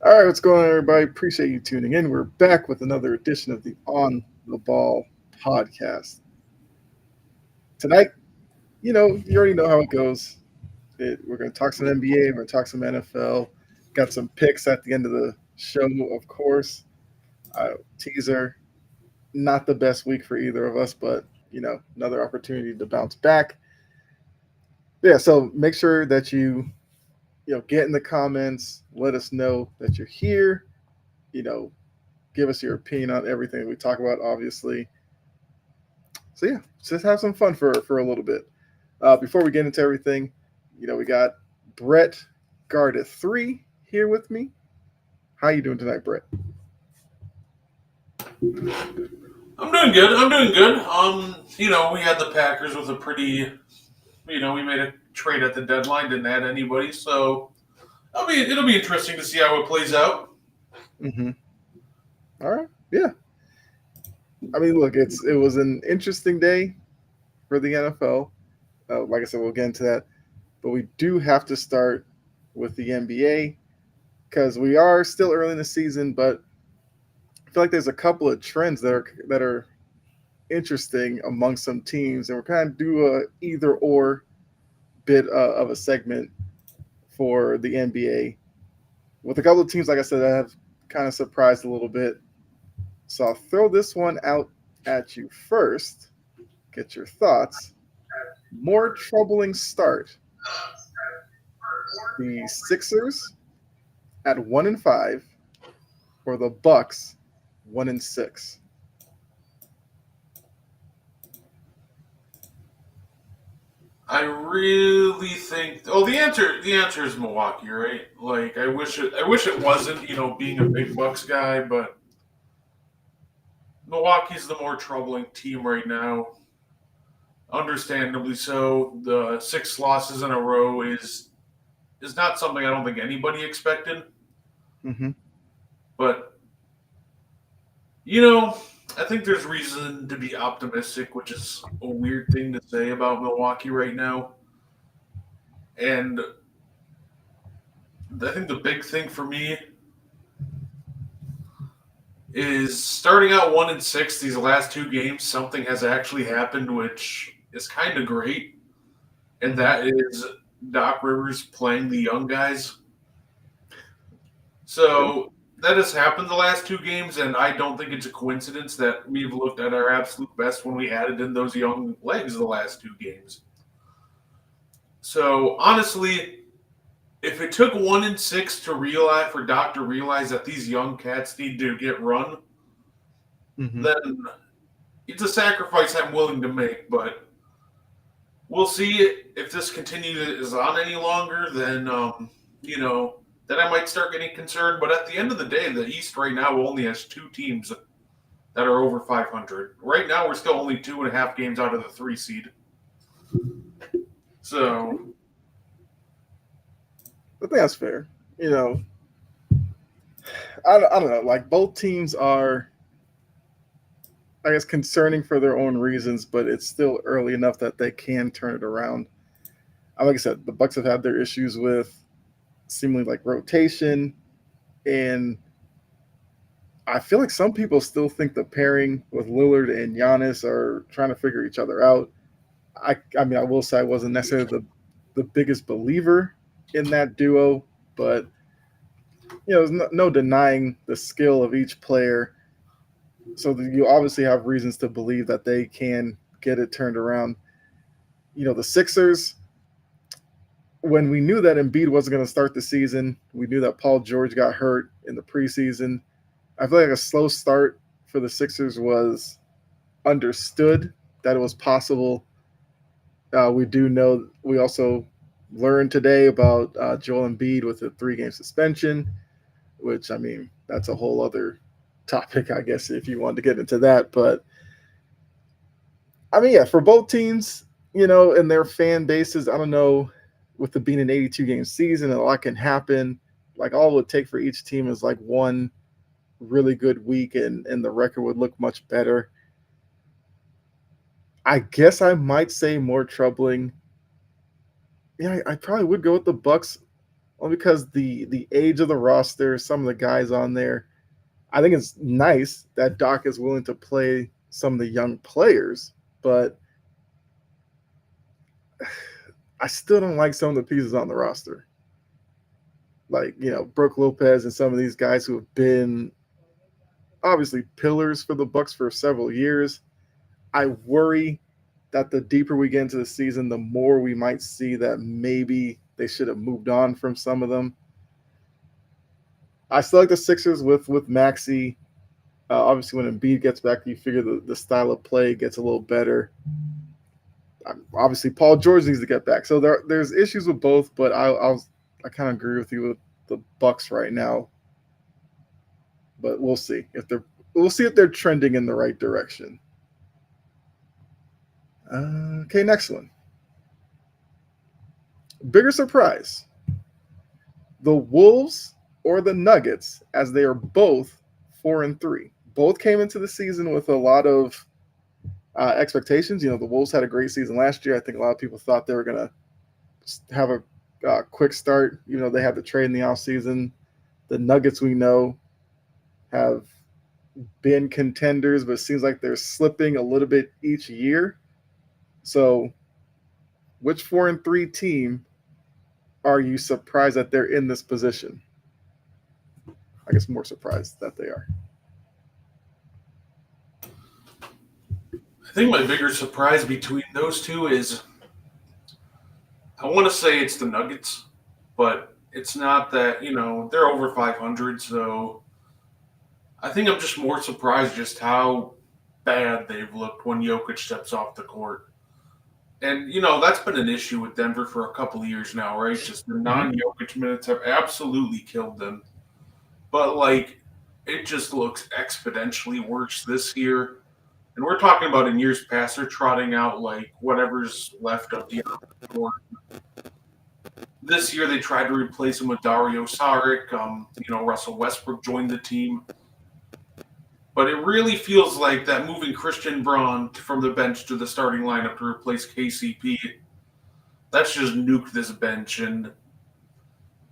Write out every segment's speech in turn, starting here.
All right, what's going on, everybody? Appreciate you tuning in. We're back with another edition of the On the Ball podcast. Tonight, you already know how it goes. We're going to talk some NBA, we're going to talk some NFL. Got some picks at the end of the show, of course. Teaser, not the best week for either of us, but, another opportunity to bounce back. Yeah, so make sure that you get in the comments, let us know that you're here, you know, give us your opinion on everything we talk about, obviously. So yeah, just have some fun for a little bit. Before we get into everything, we got Brett Garda 3 here with me. How you doing tonight, Brett? I'm doing good. I'm doing good. We had the Packers with a pretty, we made a trade at the deadline, didn't add anybody, so it'll be interesting to see how it plays out. Mm-hmm. All right. Yeah. I mean, look, it was an interesting day for the NFL. Like I said, we'll get into that, but we do have to start with the NBA because we are still early in the season, but I feel like there's a couple of trends that are interesting among some teams, and we're kind of do a either or bit of a segment for the NBA with a couple of teams, like I said, that have kind of surprised a little bit. So I'll throw this one out at you first. Get your thoughts. More troubling start: the Sixers at 1-5, or the Bucks 1-6. I really think. Oh, the answer is Milwaukee, right? Like I wish it wasn't. Being a big Bucks guy, but Milwaukee's the more troubling team right now. Understandably so. The six losses in a row is not something I don't think anybody expected. Mm-hmm. But you know, I think there's reason to be optimistic, which is a weird thing to say about Milwaukee right now. And I think the big thing for me is starting out 1-6 these last two games. Something has actually happened, which is kind of great, and Mm-hmm. that is Doc Rivers playing the young guys. So that has happened the last two games, and I don't think it's a coincidence that we've looked at our absolute best when we added in those young legs the last two games. So honestly, if it took 1-6 to realize for Doc to realize that these young cats need to get run, Mm-hmm. then it's a sacrifice I'm willing to make. But we'll see if this continues on any longer. Then I might start getting concerned. But at the end of the day, the East right now only has two teams that are over 500. Right now, we're still only 2.5 games out of the three seed. So I think that's fair. You know, I don't know. Like both teams are, I guess, concerning for their own reasons, but it's still early enough that they can turn it around. Like I said, the Bucks have had their issues with seemingly like rotation, and I feel like some people still think the pairing with Lillard and Giannis are trying to figure each other out. I mean, I will say I wasn't necessarily the biggest believer in that duo, but there's no denying the skill of each player. So you obviously have reasons to believe that they can get it turned around. The Sixers, when we knew that Embiid wasn't going to start the season, we knew that Paul George got hurt in the preseason. I feel like a slow start for the Sixers was understood that it was possible. We do know we also learned today about Joel Embiid with a 3-game suspension, which I mean that's a whole other topic, I guess, if you wanted to get into that. But I mean, yeah, for both teams, and their fan bases, I don't know, with the being an 82 game season, a lot can happen. Like all it would take for each team is like one really good week, and the record would look much better. I guess I might say more troubling. Yeah, I probably would go with the Bucks Well, because the age of the roster, some of the guys on there, I think it's nice that Doc is willing to play some of the young players, but I still don't like some of the pieces on the roster. Like, Brooke Lopez and some of these guys who have been obviously pillars for the Bucks for several years. I worry that the deeper we get into the season, the more we might see that maybe they should have moved on from some of them. I still like the Sixers with Maxey. Obviously, when Embiid gets back, you figure the style of play gets a little better. Obviously, Paul George needs to get back. So there's issues with both, but I kind of agree with you with the Bucks right now. But we'll see if they're trending in the right direction. Okay, next one. Bigger surprise: the Wolves or the Nuggets, as they are both 4-3. Both came into the season with a lot of expectations. The Wolves had a great season last year. I think a lot of people thought they were going to have a quick start. They had the trade in the offseason. The Nuggets, we know, have been contenders, but it seems like they're slipping a little bit each year. So, which 4-3 team are you surprised that they're in this position? I guess more surprised that they are. I think my bigger surprise between those two is I want to say it's the Nuggets, but it's not that, they're over 500, so I think I'm just more surprised just how bad they've looked when Jokic steps off the court. And, that's been an issue with Denver for a couple of years now, right? Just the non-Jokic minutes have absolutely killed them. But, it just looks exponentially worse this year. And we're talking about in years past, they're trotting out, whatever's left of the court. This year, they tried to replace him with Dario Saric. Russell Westbrook joined the team. But it really feels like that moving Christian Braun from the bench to the starting lineup to replace KCP, that's just nuked this bench, and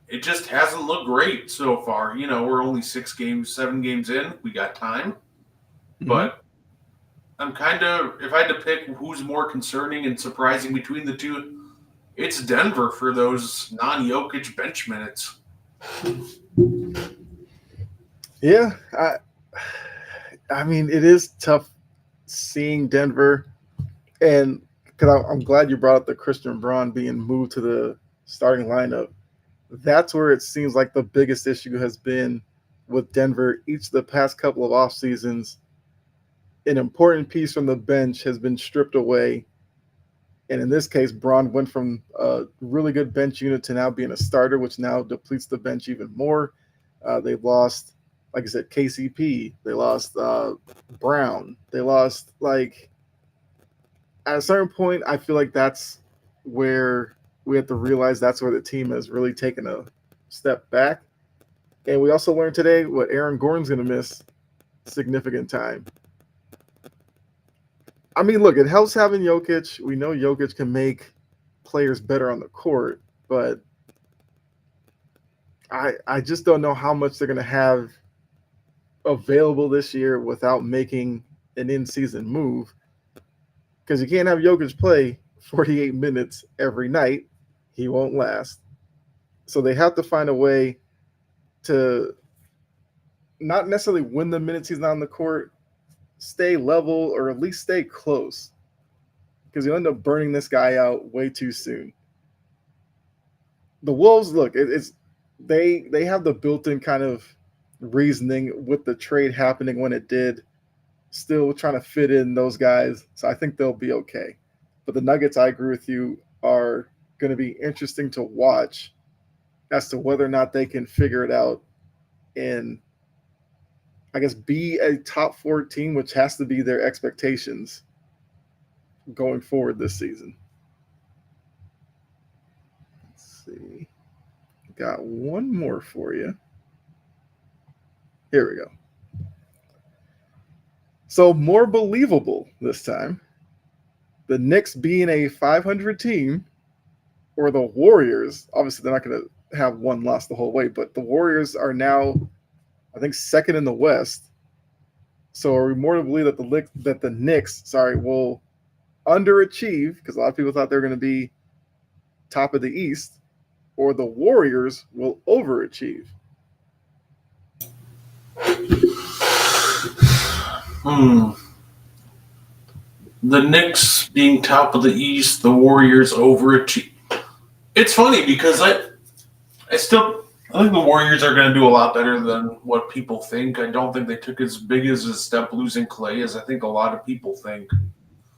it just hasn't looked great so far. We're only 7 games in. We got time. Mm-hmm. But I'm if I had to pick who's more concerning and surprising between the two, it's Denver for those non-Jokic bench minutes. Yeah, I mean, it is tough seeing Denver, and because I'm glad you brought up the Christian Braun being moved to the starting lineup. That's where it seems like the biggest issue has been with Denver each of the past couple of off seasons. An important piece from the bench has been stripped away, and in this case, Braun went from a really good bench unit to now being a starter, which now depletes the bench even more. They've lost, like I said, KCP. They lost Brown. They lost, at a certain point, I feel like that's where we have to realize that's where the team has really taken a step back. And we also learned today what Aaron Gordon's going to miss significant time. I mean, look, it helps having Jokic. We know Jokic can make players better on the court, but I just don't know how much they're going to have available this year without making an in-season move, because you can't have Jokic play 48 minutes every night. He won't last. So they have to find a way to not necessarily win the minutes he's not on the court, stay level, or at least stay close, because you'll end up burning this guy out way too soon. The Wolves, look, they have the built-in kind of reasoning with the trade happening when it did, still trying to fit in those guys. So I think they'll be okay. But the Nuggets, I agree with you, are going to be interesting to watch as to whether or not they can figure it out and, I guess, be a top 4 team, which has to be their expectations going forward this season. Let's see. Got one more for you. Here we go. So more believable this time, the Knicks being a 500 team, or the Warriors, obviously they're not going have one loss the whole way, but the Warriors are now, I think, second in the West. So are we more to believe that the Knicks, will underachieve because a lot of people thought they were going to be top of the East, or the Warriors will overachieve? The Knicks being top of the East, the Warriors overachieve. It's funny because I think the Warriors are going to do a lot better than what people think. I don't think they took as big as a step losing Clay as I think a lot of people think.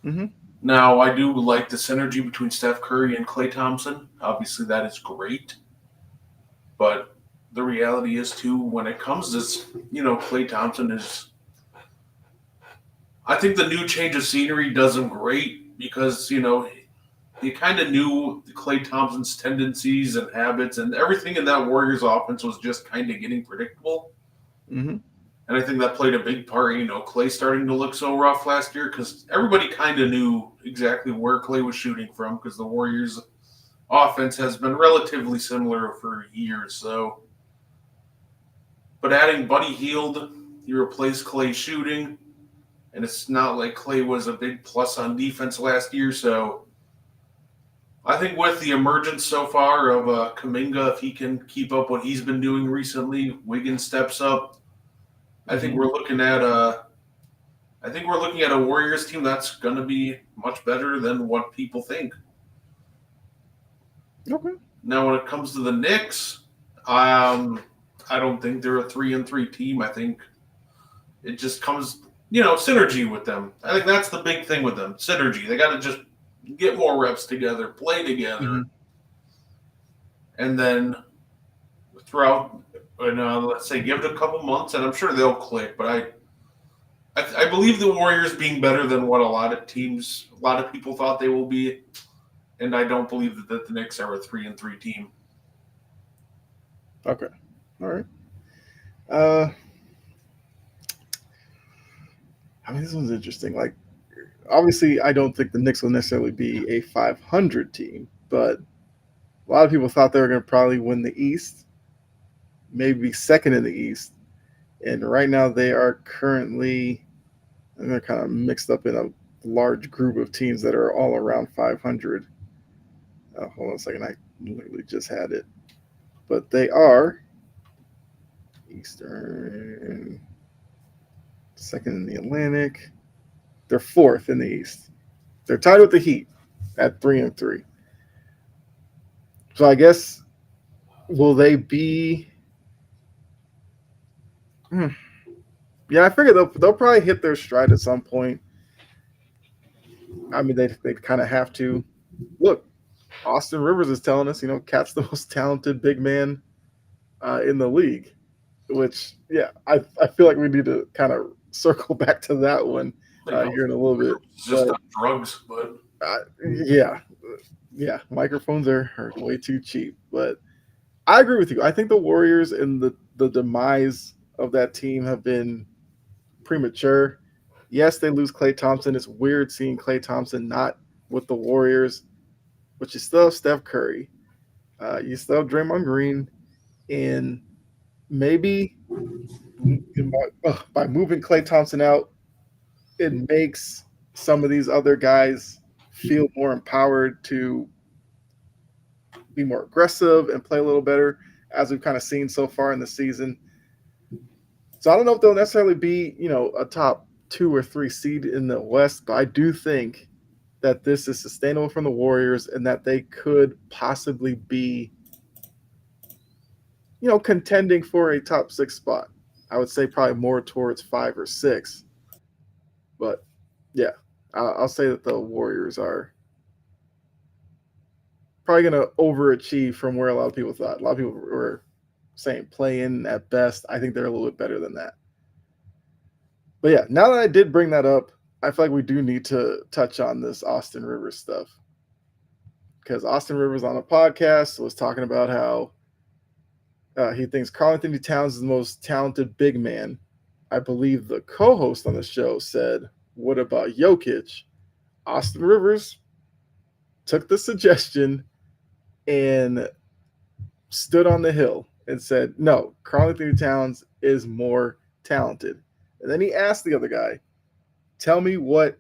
Mm-hmm. Now, I do like the synergy between Steph Curry and Klay Thompson. Obviously, that is great. But the reality is, too, when it comes to, Klay Thompson is... I think the new change of scenery does him great because, you kind of knew Klay Thompson's tendencies and habits, and everything in that Warriors offense was just kind of getting predictable. Mm-hmm. And I think that played a big part, Klay starting to look so rough last year because everybody kind of knew exactly where Klay was shooting from because the Warriors' offense has been relatively similar for years. So, but adding Buddy Hield, you replace Klay shooting, and it's not like Klay was a big plus on defense last year. So, I think with the emergence so far of Kuminga, if he can keep up what he's been doing recently, Wiggins steps up. I think we're looking at a Warriors team that's going to be much better than what people think. Okay. Now, when it comes to the Knicks, I don't think they're a 3-3 team. I think it just comes, synergy with them. I think that's the big thing with them, synergy. They got to just get more reps together, play together, and then throughout. Let's say give it a couple months, and I'm sure they'll click. But I believe the Warriors being better than what a lot of people thought they will be, and I don't believe that the Knicks are a 3-3 team. Okay, all right. This one's interesting. Like, obviously, I don't think the Knicks will necessarily be a 500 team, but a lot of people thought they were going to probably win the East. Maybe second in the East, and right now they are currently, and they're kind of mixed up in a large group of teams that are all around 500. Hold on a second, I literally just had it, but they are Eastern, second in the Atlantic. They're fourth in the East. They're tied with the Heat at 3-3. So I guess, will they be? Yeah, I figure they'll probably hit their stride at some point. I mean, they kind of have to. Look, Austin Rivers is telling us, Cat's the most talented big man in the league. Which, yeah, I feel like we need to kind of circle back to that one here in a little bit. Just on drugs, but yeah, microphones are way too cheap. But I agree with you. I think the Warriors and the demise of that team have been premature. Yes, they lose Klay Thompson. It's weird seeing Klay Thompson not with the Warriors, but you still have Steph Curry. You still have Draymond Green. And maybe by moving Klay Thompson out, it makes some of these other guys feel more empowered to be more aggressive and play a little better, as we've kind of seen so far in the season. So I don't know if they'll necessarily be, a top 2 or 3 seed in the West, but I do think that this is sustainable from the Warriors and that they could possibly be, contending for a top 6 spot. I would say probably more towards 5 or 6. But yeah, I'll say that the Warriors are probably going to overachieve from where a lot of people thought. A lot of people were saying play in at best. I think they're a little bit better than that. But yeah, now that I did bring that up, I feel like we do need to touch on this Austin Rivers stuff. Because Austin Rivers on a podcast was talking about how he thinks Karl-Anthony Towns is the most talented big man. I believe the co-host on the show said, "What about Jokic?" Austin Rivers took the suggestion and stood on the hill and said, no, Karl Anthony Towns is more talented. And then he asked the other guy, tell me what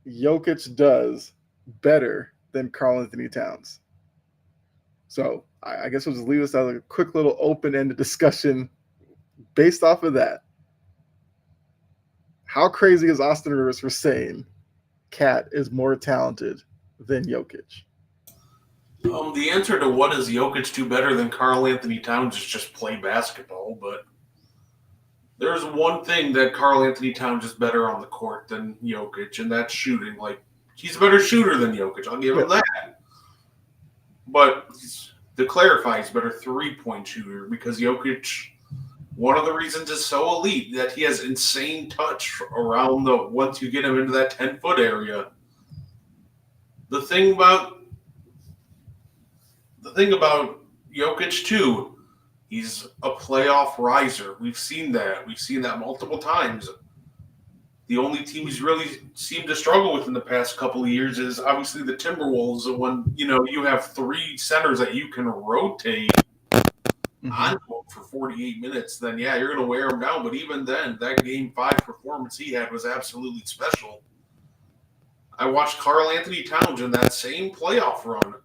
Jokic does better than Karl Anthony Towns. So I guess we'll just leave this as a quick little open-ended discussion based off of that. How crazy is Austin Rivers for saying Cat is more talented than Jokic? The answer to what does Jokic do better than Karl Anthony Towns is just play basketball, but there's one thing that Karl Anthony Towns is better on the court than Jokic, and that's shooting. Like, he's a better shooter than Jokic. I'll give him that. But to clarify, he's a better three-point shooter because Jokic, one of the reasons is so elite that he has insane touch around once you get him into that 10-foot area. The thing about Jokic too, he's a playoff riser. We've seen that. We've seen that multiple times. The only team he's really seemed to struggle with in the past couple of years is obviously the Timberwolves. When you have three centers that you can rotate on for 48 minutes, then yeah, you're going to wear him down. But even then, that Game 5 performance he had was absolutely special. I watched Karl Anthony Towns in that same playoff run.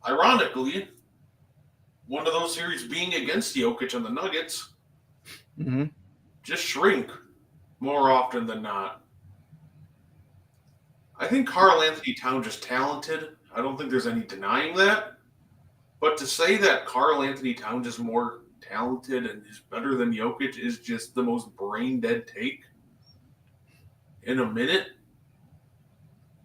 Ironically, one of those series being against Jokic and the Nuggets, just shrink more often than not. I think Karl Anthony Towns is talented. I don't think there's any denying that. But to say that Karl Anthony Towns is more talented and is better than Jokic is just the most brain-dead take in a minute.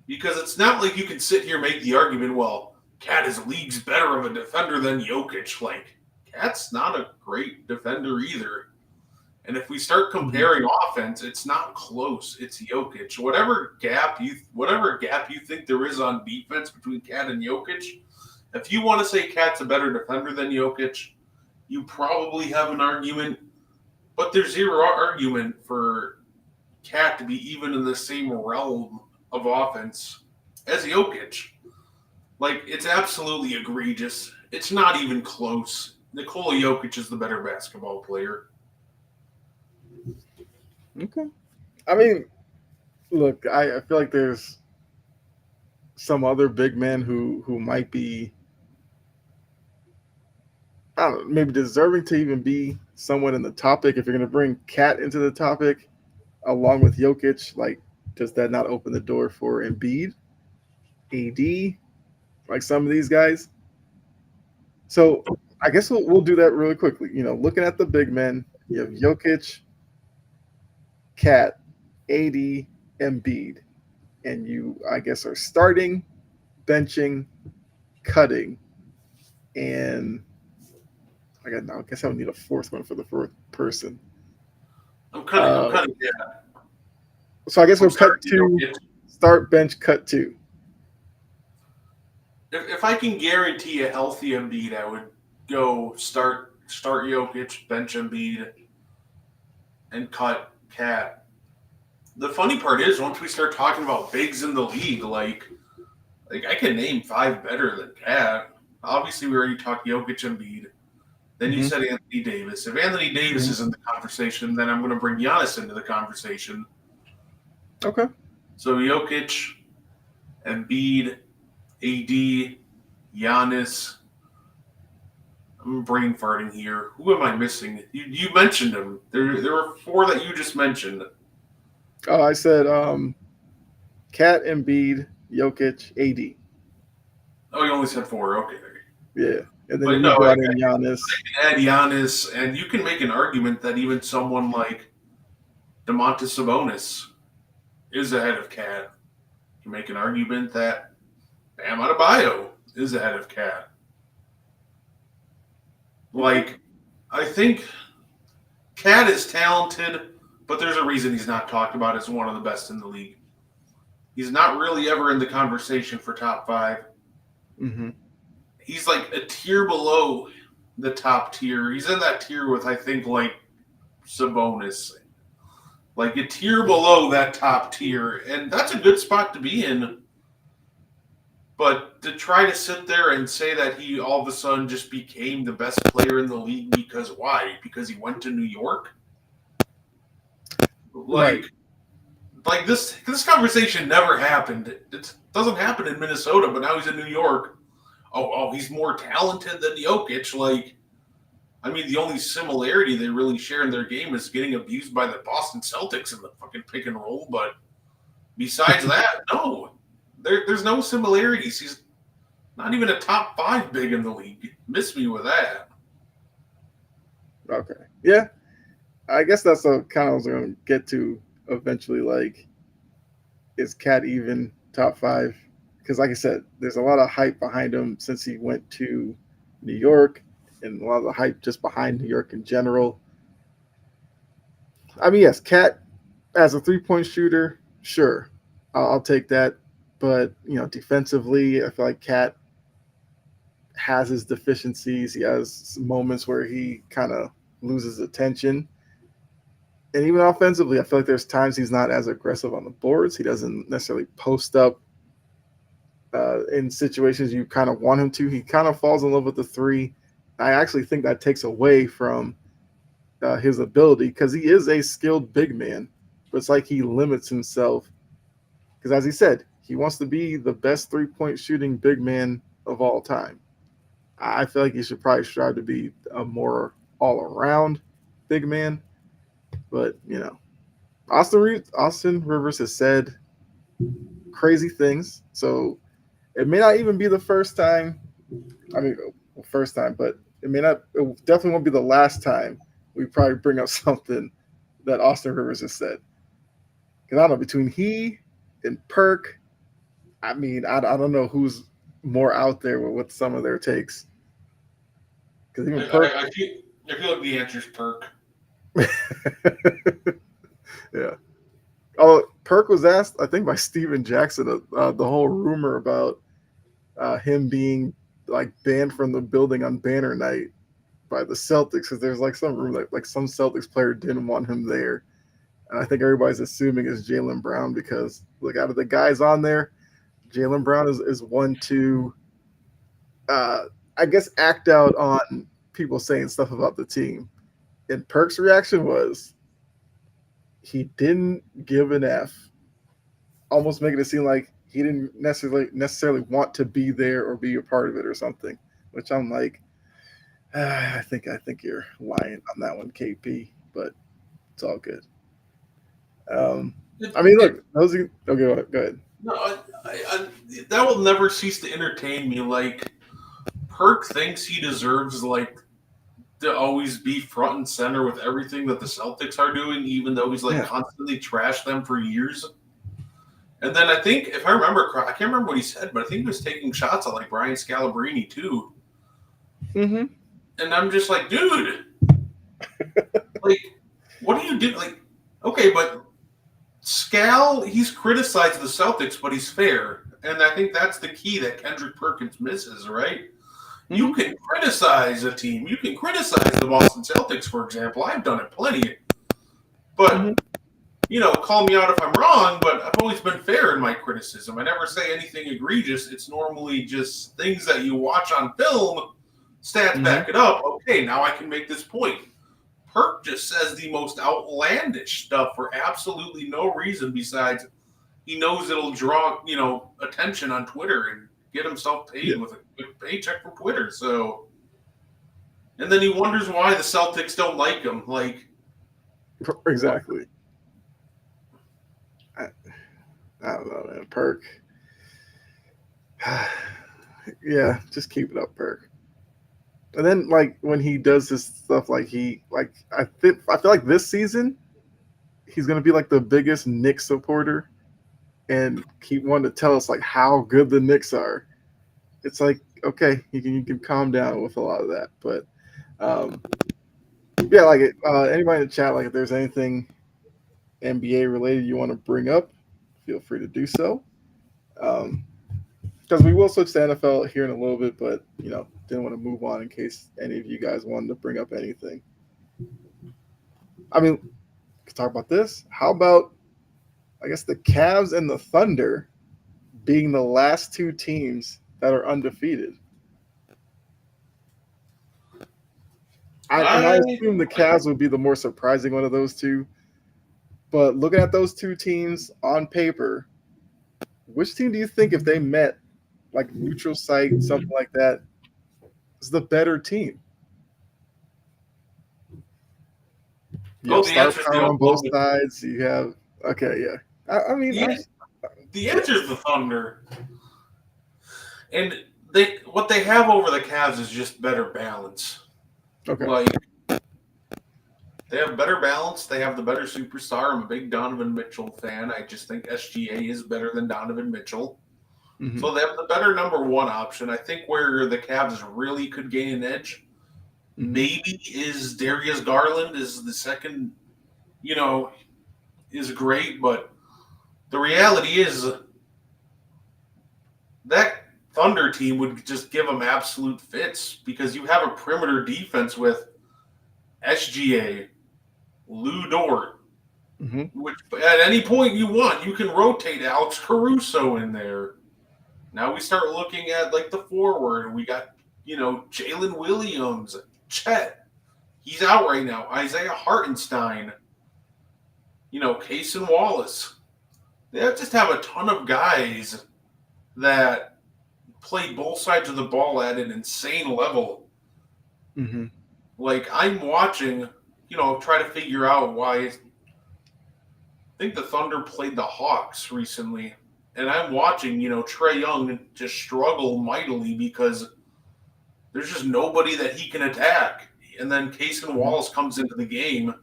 Because it's not like you can sit here and make the argument, well, Cat is league's better of a defender than Jokic. Like, Cat's not a great defender either. And if we start comparing offense, it's not close. It's Jokic. Whatever gap you think there is on defense between Cat and Jokic, if you want to say Cat's a better defender than Jokic, you probably have an argument. But there's zero argument for Cat to be even in the same realm of offense as Jokic. Like, it's absolutely egregious. It's not even close. Nikola Jokic is the better basketball player. Okay. I mean, look, I feel like there's some other big men who might be, I don't know, maybe deserving to even be someone in the topic. If you're going to bring Cat into the topic along with Jokic, like, does that not open the door for Embiid, AD, like some of these guys? So I guess we'll do that really quickly. Looking at the big men, you have Jokic, Cat, AD, Embiid, and you, I guess, are starting, benching, cutting, and I guess I would need a fourth one for the fourth person. I'm cutting. Yeah. So I guess we'll cut two, start, bench, cut two. If I can guarantee a healthy Embiid, I would go start Jokic, bench Embiid, and cut Cat. The funny part is, once we start talking about bigs in the league, like I can name 5 better than Cat. Obviously, we already talked Jokic, Embiid. Then you said Anthony Davis. If Anthony Davis is in the conversation, then I'm going to bring Giannis into the conversation. Okay. So Jokic, Embiid, AD, Giannis. I'm brain farting here. Who am I missing? You mentioned them. There were 4 that you just mentioned. Oh, I said Cat, Embiid, Jokic, AD. Oh, you only said 4. Okay. Yeah. And then you brought in Giannis. I can add Giannis, and you can make an argument that even someone like Domantas Sabonis is ahead of Cat. You can make an argument that Bam Adebayo is ahead of Cat. Like, I think Cat is talented, but there's a reason he's not talked about as one of the best in the league. He's not really ever in the conversation for top 5. Mm-hmm. He's like a tier below the top tier. He's in that tier with, I think, like Sabonis. Like a tier below that top tier. And that's a good spot to be in. But to try to sit there and say that he all of a sudden just became the best player in the league because why? Because he went to New York? Right. Like this conversation never happened. It doesn't happen in Minnesota, but now he's in New York. Oh, he's more talented than Jokic. Like, I mean, the only similarity they really share in their game is getting abused by the Boston Celtics in the fucking pick and roll. But besides that, no, there's no similarities. He's not even a top 5 big in the league. Miss me with that. Okay. Yeah. I guess that's a kind of what I was going to get to eventually. Like, is Cat even top 5? Because, like I said, there's a lot of hype behind him since he went to New York, and a lot of the hype just behind New York in general. I mean, yes, Cat as a 3-point shooter, sure, I'll take that. But defensively, I feel like Cat has his deficiencies. He has moments where he kind of loses attention. And even offensively, I feel like there's times he's not as aggressive on the boards. He doesn't necessarily post up in situations you kind of want him to. He kind of falls in love with the three. I actually think that takes away from his ability because he is a skilled big man, but it's like he limits himself because, as he said, he wants to be the best 3-point shooting big man of all time. I feel like he should probably strive to be a more all around big man, but Austin Rivers has said crazy things, so it may not even be the first time. I mean, first time, but it may not. It definitely won't be the last time we probably bring up something that Austin Rivers has said. Because I don't know, between he and Perk, I mean, I don't know who's more out there with some of their takes. Because even Perk, I feel like the answer's Perk. yeah. Oh, Perk was asked, I think, by Steven Jackson, the whole rumor about him being like banned from the building on banner night by the Celtics because there's like some rumor like some Celtics player didn't want him there, and I think everybody's assuming it's Jaylen Brown because like out of the guys on there, Jaylen Brown is one to, I guess, act out on people saying stuff about the team. And Perk's reaction was he didn't give an F, almost making it seem like he didn't necessarily want to be there or be a part of it or something. Which I'm like, I think you're lying on that one, KP. But it's all good. I mean, look, those are, okay. Go ahead. No, that will never cease to entertain me. Like Perk thinks he deserves like to always be front and center with everything that the Celtics are doing, even though he's like constantly trashed them for years. And then I think, if I remember, I can't remember what he said, but I think he was taking shots at like Brian Scalabrine too. Mm-hmm. And I'm just like, dude, like, what do you do? Like, okay, but Scal, he's criticized the Celtics, but he's fair. And I think that's the key that Kendrick Perkins misses, right? Mm-hmm. You can criticize a team. You can criticize the Boston Celtics, for example. I've done it plenty. But, call me out if I'm wrong, but I've always been fair in my criticism. I never say anything egregious. It's normally just things that you watch on film, stats back it up. Okay, now I can make this point. Perk just says the most outlandish stuff for absolutely no reason besides he knows it'll draw, attention on Twitter and get himself paid with a good paycheck from Twitter. So, and then he wonders why the Celtics don't like him. Like, exactly. I don't know, man. Perk. Yeah, just keep it up, Perk. And then, like, when he does this stuff, I feel like this season he's gonna be like the biggest Knicks supporter, and keep wanting to tell us like how good the Knicks are. It's like, okay, you can calm down with a lot of that, but yeah, like anybody in the chat, like if there's anything NBA related you want to bring up, feel free to do so. Because we will switch to NFL here in a little bit, but didn't want to move on in case any of you guys wanted to bring up anything. I mean, we could talk about this. How about, I guess, the Cavs and the Thunder being the last two teams that are undefeated. And I I assume the Cavs would be the more surprising one of those two. But looking at those two teams on paper, which team do you think, if they met, like neutral site, something like that, is the better team? You have the star answer is the power on both Oklahoma. sides. You have okay, yeah. I mean, The, the answer is the Thunder, and what they have over the Cavs is just better balance. okay. Like they have better balance. They have the better superstar. I'm a big Donovan Mitchell fan. I just think SGA is better than Donovan Mitchell. Mhm. So they have the better number one option. I think where the Cavs really could gain an edge, maybe is Darius Garland is the second, is great, but the reality is that Thunder team would just give them absolute fits because you have a perimeter defense with SGA, Lou Dort, which at any point you want, you can rotate Alex Caruso in there. Now we start looking at like the forward. We got, Jalen Williams, Chet. He's out right now. Isaiah Hartenstein, Cason Wallace. They just have a ton of guys that play both sides of the ball at an insane level. Like I'm watching, try to figure out why. I think the Thunder played the Hawks recently, and I'm watching, Trae Young just struggle mightily because there's just nobody that he can attack. And then Cason Wallace comes into the game,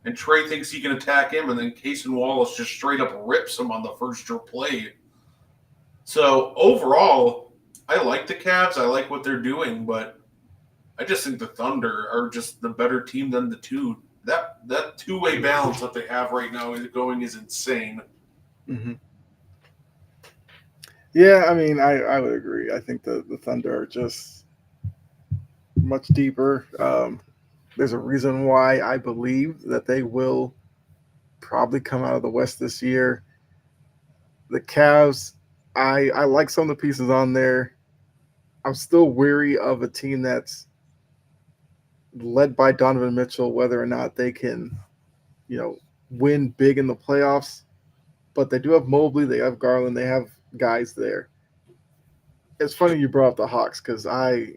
and Trae thinks he can attack him, and then Cason Wallace just straight up rips him on the first play. So overall, I like the Cavs. I like what they're doing, but I just think the Thunder are just the better team than the two. That two-way balance that they have right now is insane. Yeah, I mean, I would agree. I think the Thunder are just much deeper. There's a reason why I believe that they will probably come out of the West this year. The Cavs, I like some of the pieces on there. I'm still weary of a team that's led by Donovan Mitchell, whether or not they can, win big in the playoffs. But they do have Mobley, they have Garland, they have guys there. It's funny you brought up the Hawks because I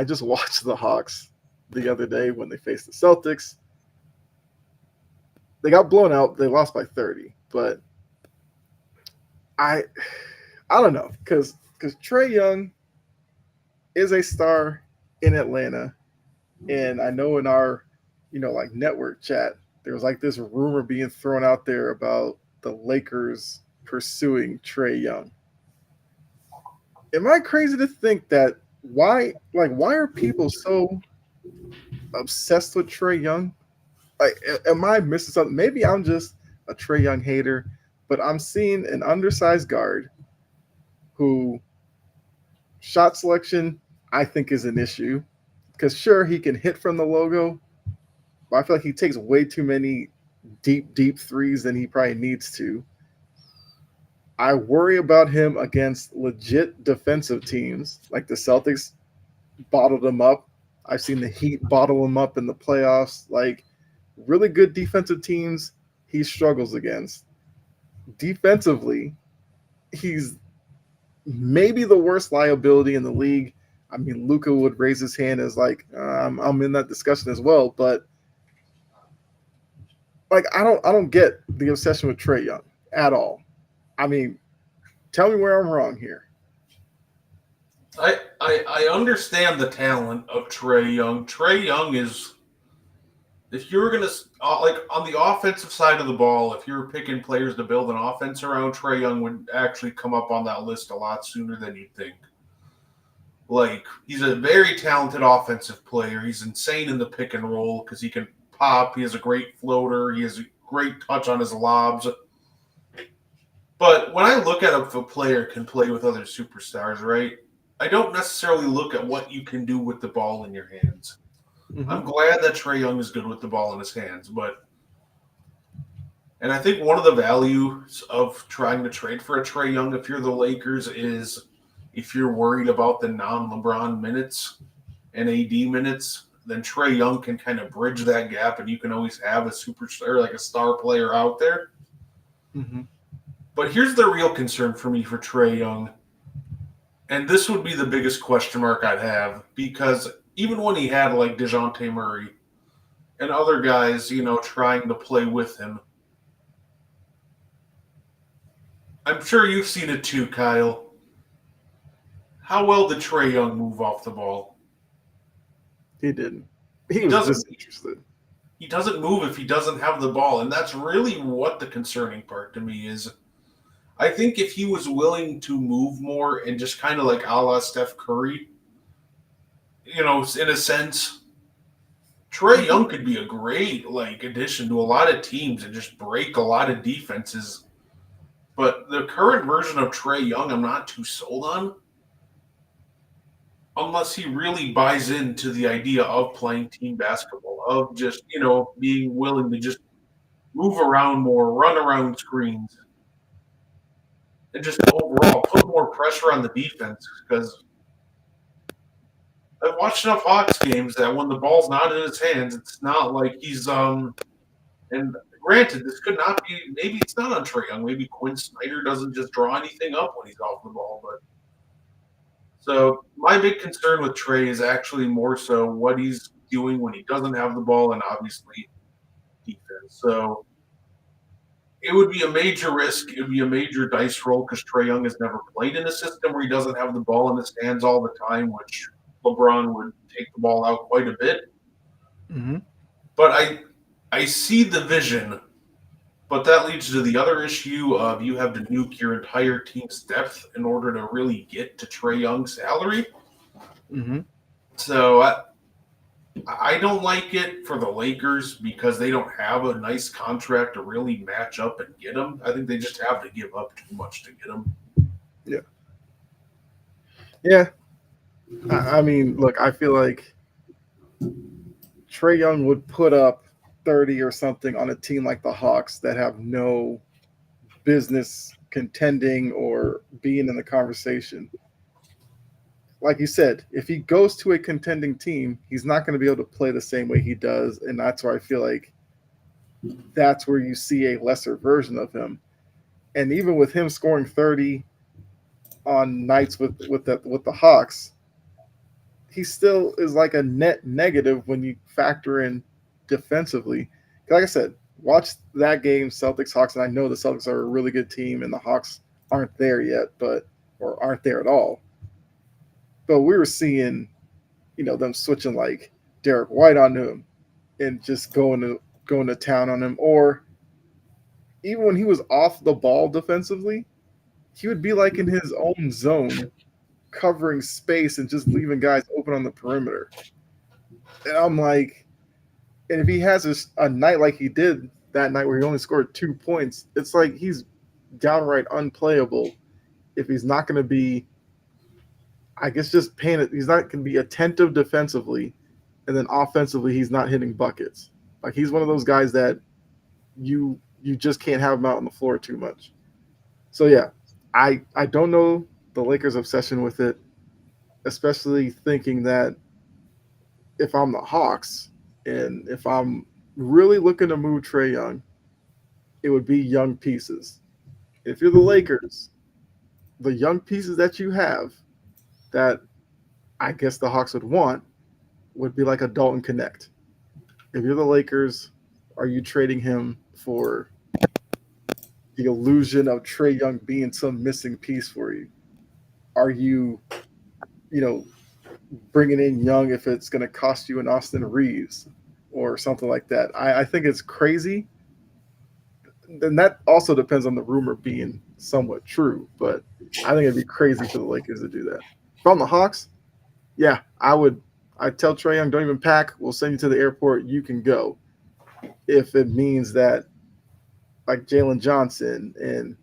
just watched the Hawks the other day when they faced the Celtics. They got blown out. They lost by 30, but I don't know because Trae Young is a star in Atlanta, and I know in our like network chat there was like this rumor being thrown out there about the Lakers pursuing Trae Young. Am I crazy to think that why are people so obsessed with Trae Young? Like, am I missing something? Maybe I'm just a Trae Young hater, but I'm seeing an undersized guard who shot selection I think is an issue because sure he can hit from the logo, but I feel like he takes way too many deep threes than he probably needs to. I worry about him against legit defensive teams like the Celtics bottled him up. I've seen the Heat bottle him up in the playoffs. Like really good defensive teams, he struggles against. Defensively, he's maybe the worst liability in the league. I mean, Luka would raise his hand as like I'm in that discussion as well, but like I don't get the obsession with Trae Young at all. I mean, tell me where I'm wrong here. I understand the talent of Trae Young. Trae Young is, if you're going to, like on the offensive side of the ball, if you're picking players to build an offense around, Trae Young would actually come up on that list a lot sooner than you'd think. Like, he's a very talented offensive player. He's insane in the pick and roll because he can pop. He has a great floater. He has a great touch on his lobs. But when I look at if a player can play with other superstars, right, I don't necessarily look at what you can do with the ball in your hands. I'm glad that Trae Young is good with the ball in his hands, but And I think one of the values of trying to trade for a Trae Young if you're the Lakers is if you're worried about the non-LeBron minutes and AD minutes, then Trae Young can kind of bridge that gap, and you can always have a superstar, like a star player out there. Mm-hmm. But here's the real concern for me for Trae Young, and this would be the biggest question mark I'd have, because even when he had like DeJounte Murray and other guys, trying to play with him, I'm sure you've seen it too, Kyle. How well did Trae Young move off the ball? He didn't. He was disinterested. He doesn't move if he doesn't have the ball, and that's really what the concerning part to me is. I think if he was willing to move more and just kind of like a la Steph Curry, in a sense, Trae Young could be a great addition to a lot of teams and just break a lot of defenses. But the current version of Trae Young, I'm not too sold on, unless he really buys into the idea of playing team basketball, of just being willing to just move around more, run around screens, and just overall put more pressure on the defense. Because I've watched enough Hawks games that when the ball's not in his hands, it's not like he's and granted, this could not be, maybe it's not on Trae Young. Maybe Quinn Snyder doesn't just draw anything up when he's off the ball. But so my big concern with Trae is actually more so what he's doing when he doesn't have the ball, and obviously defense. So it would be a major risk. It would be a major dice roll because Trae Young has never played in a system where he doesn't have the ball in his hands all the time, which LeBron would take the ball out quite a bit. Mm-hmm. But I see the vision, but that leads to the other issue of you have to nuke your entire team's depth in order to really get to Trae Young's salary. Mm-hmm. So I don't like it for the Lakers because they don't have a nice contract to really match up and get him. I think they just have to give up too much to get him. Yeah. Yeah. I mean, look, I feel like Trae Young would put up 30 or something on a team like the Hawks that have no business contending or being in the conversation. Like you said, if he goes to a contending team, he's not going to be able to play the same way he does, and that's where I feel like that's where you see a lesser version of him. And even with him scoring 30 on nights with the Hawks, he still is like a net negative when you factor in defensively. Like I said, watch that game, Celtics Hawks, and I know the Celtics are a really good team, and the Hawks aren't there yet, or aren't there at all. But we were seeing, them switching like Derek White on him and just going to town on him. Or even when he was off the ball defensively, he would be like in his own zone, covering space and just leaving guys open on the perimeter. And I'm like, and if he has a night like he did that night where he only scored 2 points, it's like he's downright unplayable if he's not going to be, I guess, just paying it. He's not going to be attentive defensively, and then offensively, he's not hitting buckets. Like, he's one of those guys that you just can't have him out on the floor too much. So yeah, I don't know the Lakers' obsession with it, especially thinking that if I'm the Hawks and if I'm really looking to move Trae Young, it would be young pieces. If you're the Lakers, the young pieces that you have that I guess the Hawks would want would be like a Dalton Connect. If you're the Lakers, are you trading him for the illusion of Trae Young being some missing piece for you? Are you, bringing in Young if it's going to cost you an Austin Reeves or something like that? I think it's crazy. And that also depends on the rumor being somewhat true, but I think it'd be crazy for the Lakers to do that. From the Hawks, yeah, I'd tell Trae Young, don't even pack. We'll send you to the airport. You can go. If it means that, like Jalen Johnson and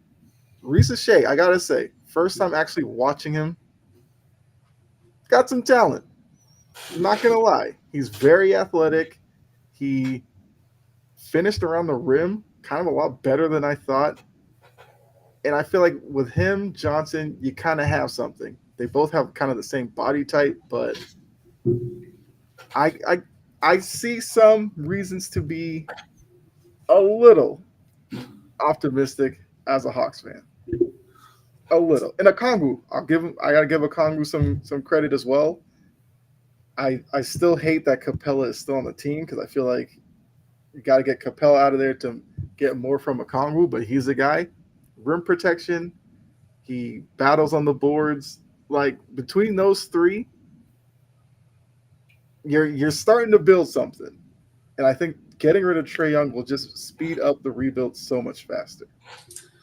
Reese Shea, I got to say, first time actually watching him, got some talent. I'm not going to lie. He's very athletic. He finished around the rim kind of a lot better than I thought. And I feel like with him, Johnson, you kind of have something. They both have kind of the same body type, but I I I see some reasons to be a little optimistic as a Hawks fan. A little. And a Kongu, I gotta give a Kongu some credit as well. I still hate that Capella is still on the team because I feel like you got to get Capella out of there to get more from a Kongu, but he's a guy. Rim protection, he battles on the boards. Like between those three, you're starting to build something. And I think getting rid of Trey Young will just speed up the rebuild so much faster.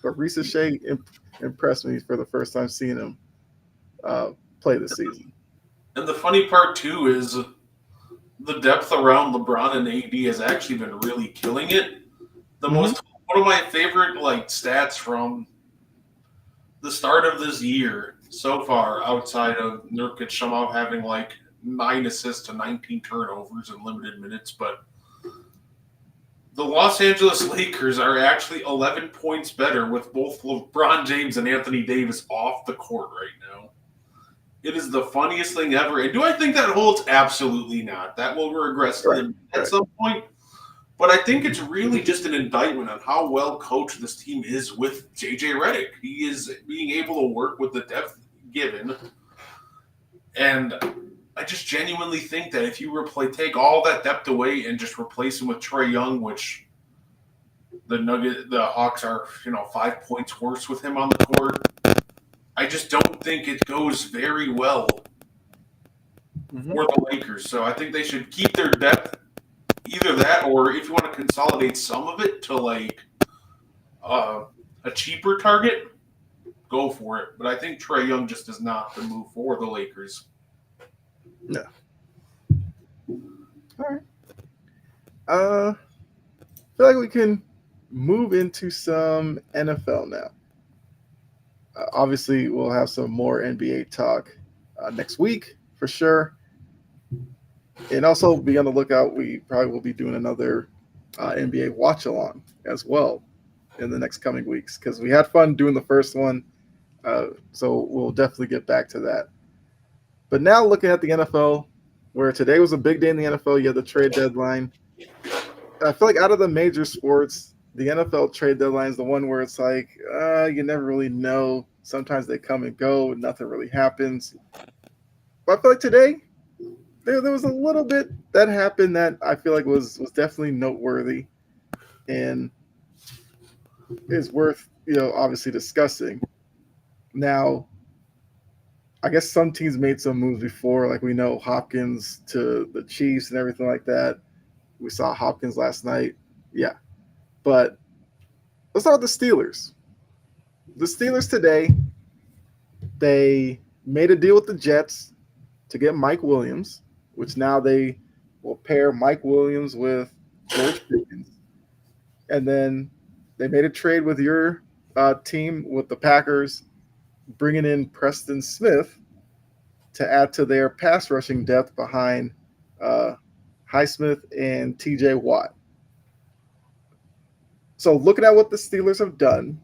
But Risa Shea impressed me for the first time seeing him uh, play this season. And the funny part too is the depth around LeBron and AD has actually been really killing it. The Mm-hmm. most one of my favorite like stats from the start of this year so far, outside of Nurkic somehow having like 9 assists to 19 turnovers in limited minutes, but the Los Angeles Lakers are actually 11 points better with both LeBron James and Anthony Davis off the court right now. It is the funniest thing ever. And do I think that holds? Absolutely not. That will regress Right, at right. some point. But I think it's really just an indictment on how well coached this team is with JJ Redick. He is being able to work with the depth given. And I just genuinely think that if you take all that depth away and just replace him with Trey Young, which the Hawks are 5 points worse with him on the court, I just don't think it goes very well Mm-hmm. for the Lakers. So I think they should keep their depth, either that or if you want to consolidate some of it to like a cheaper target, go for it. But I think Trey Young just is not the move for the Lakers. No. All right. I feel like we can move into some NFL now. Obviously, we'll have some more NBA talk next week for sure. And also be on the lookout. We probably will be doing another NBA watch along as well in the next coming weeks because we had fun doing the first one. So we'll definitely get back to that. But now looking at the NFL, where today was a big day in the NFL, you had the trade deadline. I feel like out of the major sports, the NFL trade deadline is the one where it's like you never really know. Sometimes they come and go, and nothing really happens. But I feel like today there was a little bit that happened that I feel like was definitely noteworthy and is worth obviously discussing. Now, I guess some teams made some moves before, like we know Hopkins to the Chiefs and everything like that. We saw Hopkins last night. Yeah. But let's start with the Steelers. The Steelers today, they made a deal with the Jets to get Mike Williams, which now they will pair Mike Williams with George Pickens. And then they made a trade with your team, with the Packers, bringing in Preston Smith to add to their pass rushing depth behind Highsmith and TJ Watt. So, looking at what the Steelers have done,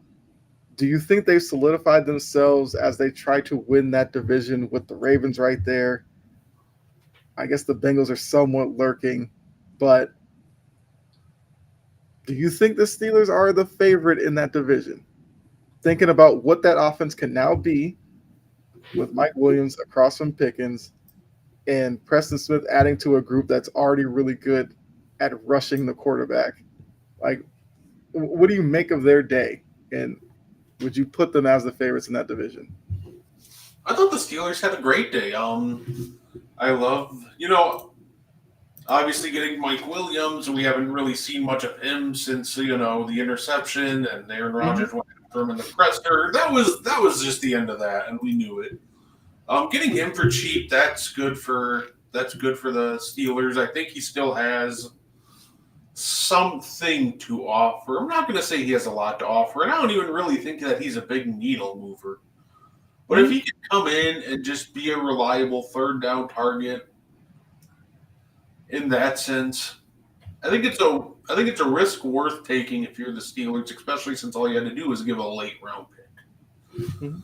do you think they've solidified themselves as they try to win that division with the Ravens right there? I guess the Bengals are somewhat lurking, but do you think the Steelers are the favorite in that division? Thinking about what that offense can now be with Mike Williams across from Pickens and Preston Smith adding to a group that's already really good at rushing the quarterback. Like, what do you make of their day? And would you put them as the favorites in that division? I thought the Steelers had a great day. I love, obviously getting Mike Williams. We haven't really seen much of him since, the interception and Aaron Rodgers went after him in the presser. That was just the end of that, and we knew it. Getting him for cheap, that's good for the Steelers. I think he still has something to offer. I'm not going to say he has a lot to offer, and I don't even really think that he's a big needle mover. But if he can come in and just be a reliable third down target in that sense, I think it's a risk worth taking if you're the Steelers, especially since all you had to do was give a late round pick. Mhm.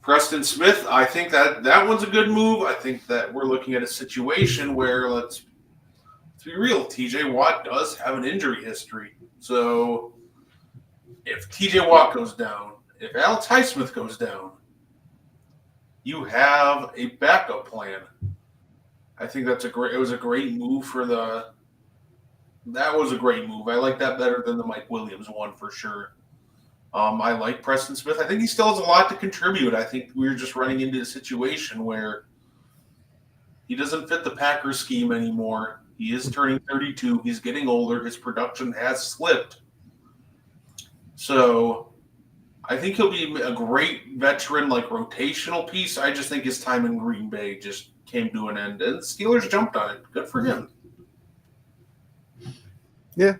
Preston Smith, I think that one's a good move. I think that we're looking at a situation where let's be real, TJ Watt does have an injury history. So if TJ Watt goes down, if Alex Highsmith goes down, you have a backup plan. I think it was a great move that was a great move. I like that better than the Mike Williams one for sure. I like Preston Smith. I think he still has a lot to contribute. I think we're just running into a situation where he doesn't fit the Packers scheme anymore. He is turning 32. He's getting older. His production has slipped. So I think he'll be a great veteran, like rotational piece. I just think his time in Green Bay just came to an end, and the Steelers jumped on it. Good for him. Yeah.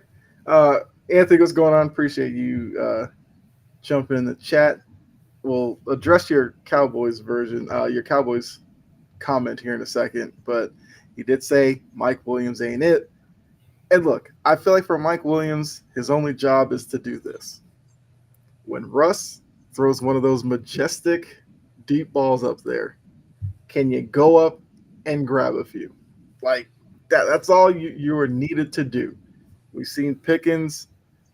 Anthony, what's going on? Appreciate you jumping in the chat. We'll address your Cowboys version, your Cowboys comment here in a second, but he did say Mike Williams ain't it. And look, I feel like for Mike Williams, his only job is to do this. When Russ throws one of those majestic deep balls up there, can you go up and grab a few? Like that's all you are needed to do. We've seen Pickens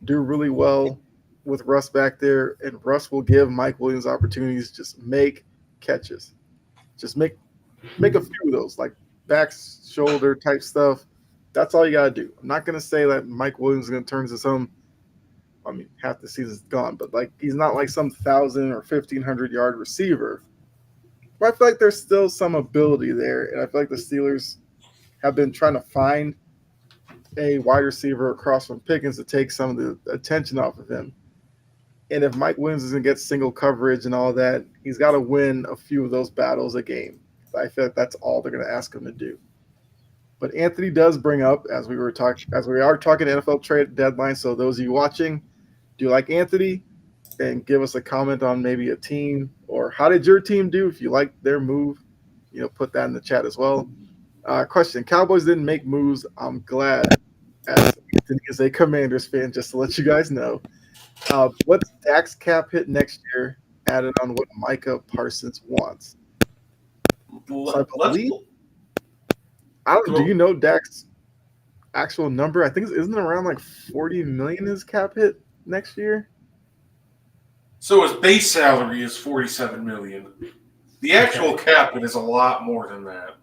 do really well with Russ back there, and Russ will give Mike Williams opportunities. Just make catches. Just make a few of those, like back shoulder type stuff. That's all you got to do. I'm not going to say that Mike Williams is going to turn into some, I mean, half the season's gone, but like he's not like some 1,000 or 1,500 yard receiver. But I feel like there's still some ability there, and I feel like the Steelers have been trying to find a wide receiver across from Pickens to take some of the attention off of him. And if Mike Williams doesn't get single coverage and all that, he's got to win a few of those battles a game. I feel like that's all they're going to ask him to do. But Anthony does bring up, as we are talking NFL trade deadline. So those of you watching, do you like Anthony? And give us a comment on maybe a team, or how did your team do? If you like their move, put that in the chat as well. Question: Cowboys didn't make moves. I'm glad, as Anthony is a Commanders fan, just to let you guys know. What's Dak's cap hit next year added on what Micah Parsons wants? So do you know Dak's actual number? I think isn't it around like 40 million his cap hit next year? So his base salary is $47 million. The actual cap hit is a lot more than that.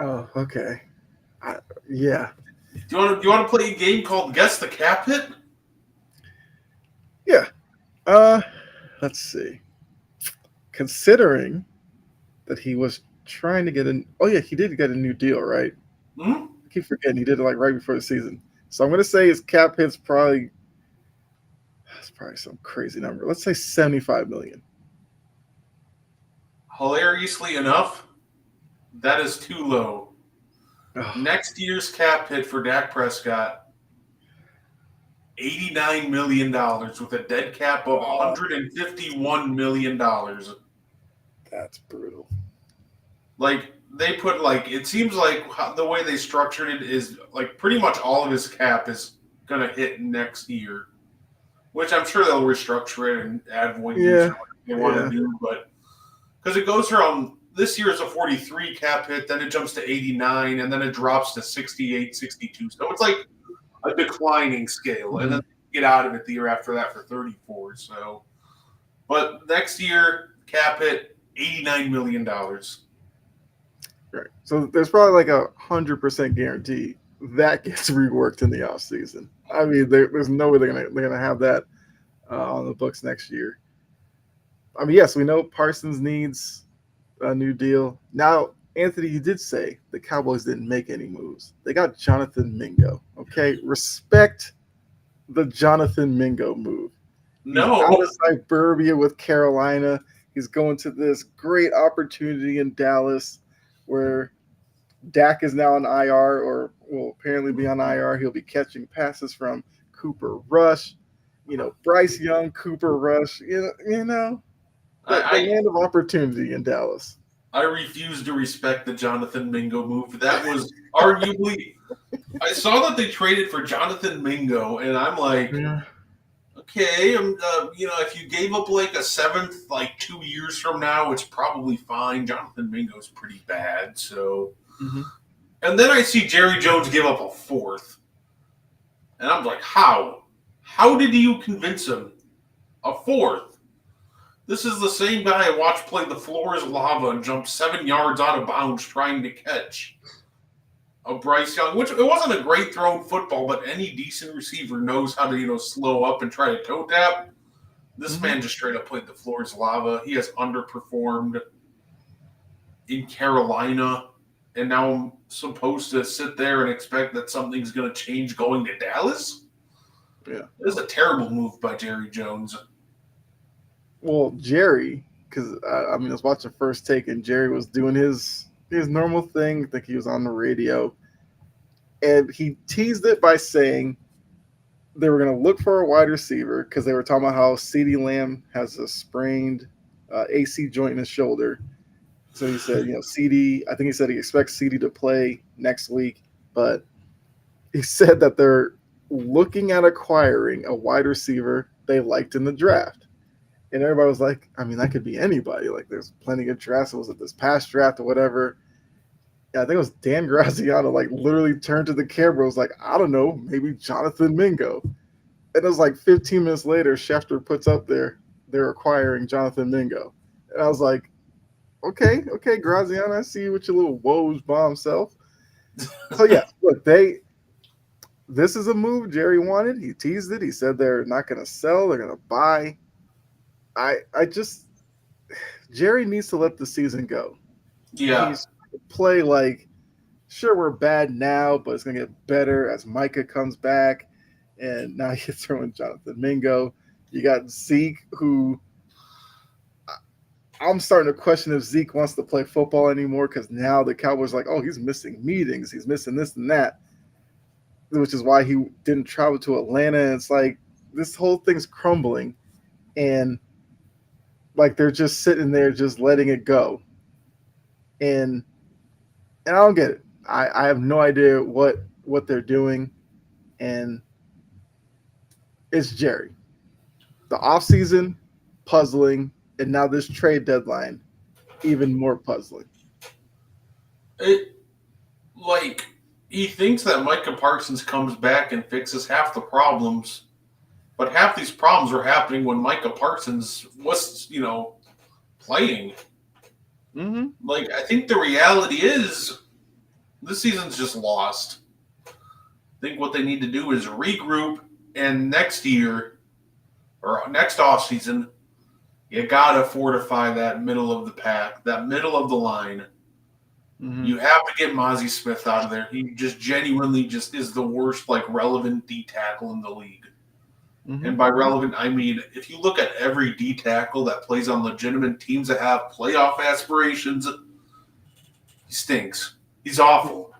Oh, okay. Yeah. Do you want to play a game called Guess the Cap Hit? Yeah. Let's see. Considering that he was trying to get he did get a new deal, right? Mm-hmm. I keep forgetting he did it like right before the season. So I'm gonna say his cap hit's probably some crazy number. Let's say 75 million. Hilariously enough, that is too low. Oh. Next year's cap hit for Dak Prescott, $89 million with a dead cap of $151 million. That's brutal. Like, they put, it seems like the way they structured it is, pretty much all of his cap is going to hit next year, which I'm sure they'll restructure it and add void if they want to do, but because it goes from this year is a 43 cap hit, then it jumps to 89, and then it drops to 68, 62. So it's like a declining scale, and then get out of it the year after that for 34. So, but next year, cap hit $89 million. Right. So there's probably like 100% guarantee that gets reworked in the offseason. I mean, there's no way they're gonna have that on the books next year. I mean, yes, we know Parsons needs a new deal. Now, Anthony, you did say the Cowboys didn't make any moves. They got Jonathan Mingo. Okay, respect the Jonathan Mingo move. No, he's out of suburbia with Carolina. He's going to this great opportunity in Dallas, where Dak is now on IR, or will apparently be on IR. He'll be catching passes from Cooper Rush, Bryce Young, Cooper Rush. The land of opportunity in Dallas. I refuse to respect the Jonathan Mingo move. That was arguably I saw that they traded for Jonathan Mingo, and I'm like, Yeah. okay, if you gave up like a seventh, like 2 years from now, it's probably fine. Jonathan Mingo's pretty bad, so. Mm-hmm. And then I see Jerry Jones give up a fourth, and I'm like, how? How did you convince him? A fourth? This is the same guy I watched play the floor is lava and jump 7 yards out of bounds trying to catch a Bryce Young, which it wasn't a great thrown football, but any decent receiver knows how to, slow up and try to toe tap. This man just straight up played the floor is lava. He has underperformed in Carolina, and now I'm supposed to sit there and expect that something's going to change going to Dallas? Yeah. This is a terrible move by Jerry Jones. Well, Jerry, because I was watching First Take, and Jerry was doing his normal thing. I think he was on the radio, and he teased it by saying they were going to look for a wide receiver because they were talking about how CeeDee Lamb has a sprained AC joint in his shoulder. So he said, CeeDee, I think he said he expects CeeDee to play next week, but he said that they're looking at acquiring a wide receiver they liked in the draft. And everybody was like, that could be anybody. Like, there's plenty of drafts. Was it this past draft or whatever? Yeah, I think it was Dan Graziano, like, literally turned to the camera. Was like, I don't know, maybe Jonathan Mingo. And it was like 15 minutes later, Schefter puts up there, they're acquiring Jonathan Mingo. And I was like, okay, Graziano, I see you with your little Woj bomb self. So, yeah, look, this is a move Jerry wanted. He teased it. He said they're not going to sell, they're going to buy. Jerry needs to let the season go. Yeah. He's play like, sure, we're bad now, but it's going to get better as Micah comes back. And now you're throwing Jonathan Mingo. You got Zeke, who I'm starting to question if Zeke wants to play football anymore because now the Cowboys are like, oh, he's missing meetings. He's missing this and that, which is why he didn't travel to Atlanta. And it's like this whole thing's crumbling. And like they're just sitting there just letting it go. And I don't get it. I have no idea what they're doing. And it's Jerry. The offseason, puzzling, and now this trade deadline, even more puzzling. He thinks that Micah Parsons comes back and fixes half the problems, but half these problems were happening when Micah Parsons was, playing. Mm-hmm. I think the reality is this season's just lost. I think what they need to do is regroup, and next year or next offseason, you got to fortify that middle of the pack, that middle of the line. Mm-hmm. You have to get Mozzie Smith out of there. He just genuinely just is the worst, relevant D tackle in the league. Mm-hmm. And by relevant, I mean, if you look at every D tackle that plays on legitimate teams that have playoff aspirations, he stinks. He's awful.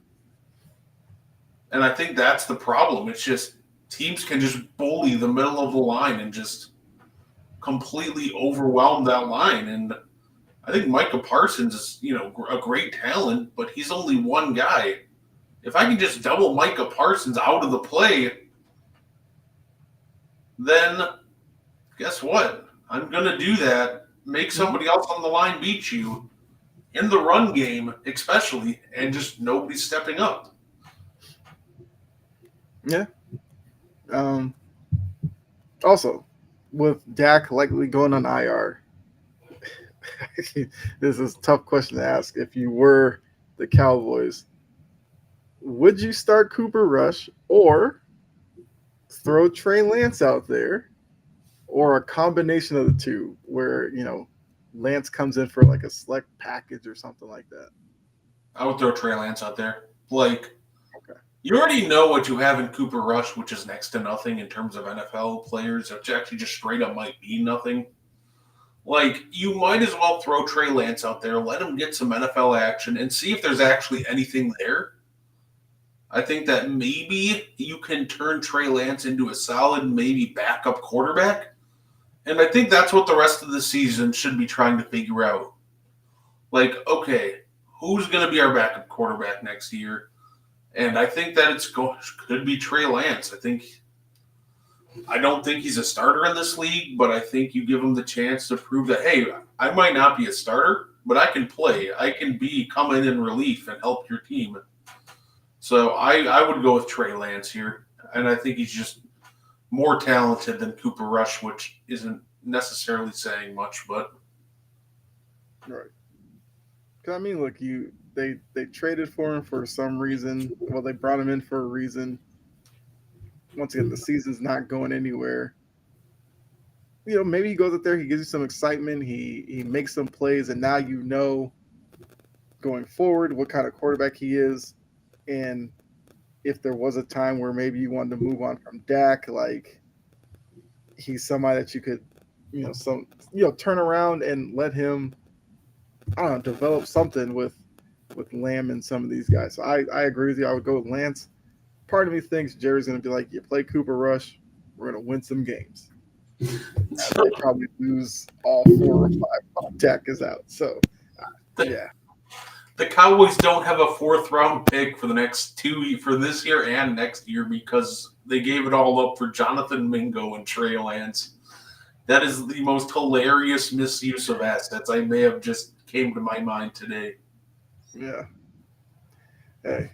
And I think that's the problem. It's just teams can just bully the middle of the line and just completely overwhelm that line. And I think Micah Parsons is, a great talent, but he's only one guy. If I can just double Micah Parsons out of the play, then guess what? I'm going to do that. Make somebody else on the line beat you in the run game, especially, and just nobody's stepping up. Yeah. Also, with Dak likely going on IR, this is a tough question to ask. If you were the Cowboys, would you start Cooper Rush or throw Trey Lance out there, or a combination of the two where, Lance comes in for a select package or something like that? I would throw Trey Lance out there. You already know what you have in Cooper Rush, which is next to nothing in terms of NFL players, which actually just straight up might be nothing. You might as well throw Trey Lance out there, let him get some NFL action, and see if there's actually anything there. I think that maybe you can turn Trey Lance into a solid, maybe backup quarterback. And I think that's what the rest of the season should be trying to figure out. Okay, who's going to be our backup quarterback next year? And I think that could be Trey Lance. I don't think he's a starter in this league, but I think you give him the chance to prove that, hey, I might not be a starter, but I can play. I can come in relief and help your team. So I would go with Trey Lance here. And I think he's just more talented than Cooper Rush, which isn't necessarily saying much, but Right. 'Cause I mean, look, they traded for him for some reason. Well, they brought him in for a reason. Once again, the season's not going anywhere. Maybe he goes up there, he gives you some excitement, he makes some plays, and now you know going forward what kind of quarterback he is. And if there was a time where maybe you wanted to move on from Dak, like he's somebody that you could, turn around and let him, I don't know, develop something with Lamb and some of these guys. So I agree with you. I would go with Lance. Part of me thinks Jerry's going to be like, you play Cooper Rush, we're going to win some games. They probably lose all 4 or 5 while Dak is out. So, yeah. The Cowboys don't have a 4th round pick for this year and next year because they gave it all up for Jonathan Mingo and Trey Lance. That is the most hilarious misuse of assets I may have just came to my mind today. Yeah. Hey.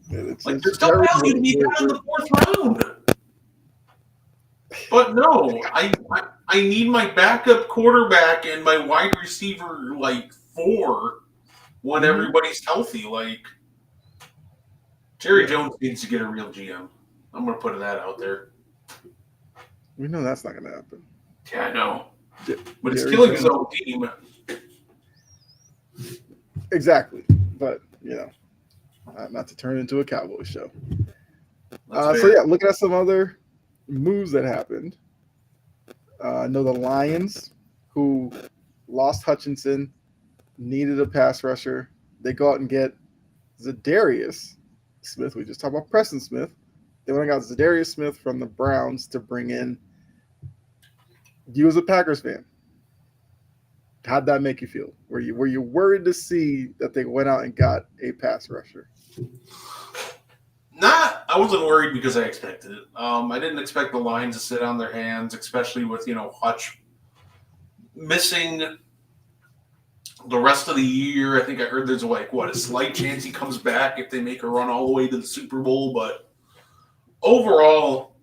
There's still value to be had in the 4th round. But no, I need my backup quarterback and my wide receiver 4 when everybody's healthy. Jerry Jones needs to get a real GM. I'm going to put that out there. We know that's not going to happen. Yeah, I know. But it's killing his own team. Exactly. But, not to turn into a Cowboys show. Looking at some other moves that happened. I know the Lions, who lost Hutchinson, needed a pass rusher. They go out and get Zadarius Smith. We just talked about Preston Smith. They went and got Zadarius Smith from the Browns to bring in. You as a Packers fan, how'd that make you feel? Were you worried to see that they went out and got a pass rusher? I wasn't worried because I expected it. I didn't expect the Lions to sit on their hands, especially with Hutch missing the rest of the year. I think I heard there's a slight chance he comes back if they make a run all the way to the Super Bowl. But overall,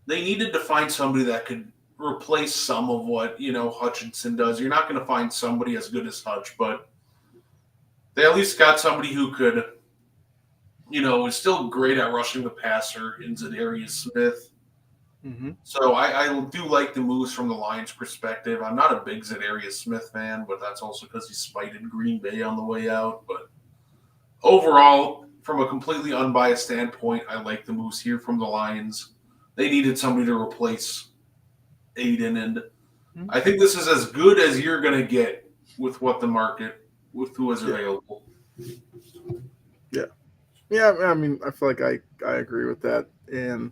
they needed to find somebody that could replace some of what Hutchinson does. You're not going to find somebody as good as Hutch, but they at least got somebody who could, is still great at rushing the passer in Zadarius Smith. Mm-hmm. So I do like the moves from the Lions' perspective. I'm not a big Zadarius Smith fan, but that's also because he spited Green Bay on the way out. But overall, from a completely unbiased standpoint, I like the moves here from the Lions. They needed somebody to replace Aiden, and I think this is as good as you're going to get with with who is available. Yeah, I mean, I feel like I agree with that. And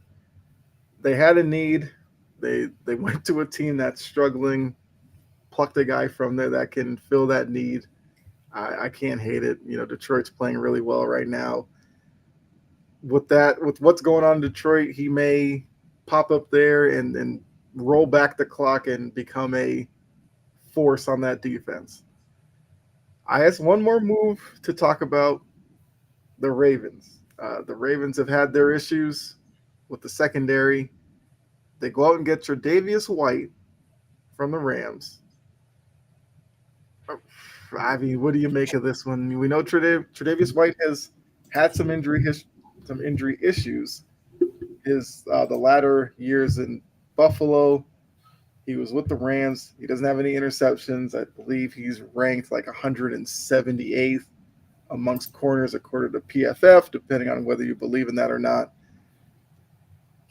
they had a need. They went to a team that's struggling, plucked a guy from there that can fill that need. I can't hate it. Detroit's playing really well right now. With what's going on in Detroit, he may pop up there and roll back the clock and become a force on that defense. I have one more move to talk about. The Ravens. The Ravens have had their issues with the secondary. They go out and get Tre'Davious White from the Rams. I mean, what do you make of this one? We know Tre'Davious White has had some injury issues. The latter years in Buffalo, he was with the Rams. He doesn't have any interceptions. I believe he's ranked 178th amongst corners according to PFF, depending on whether you believe in that or not.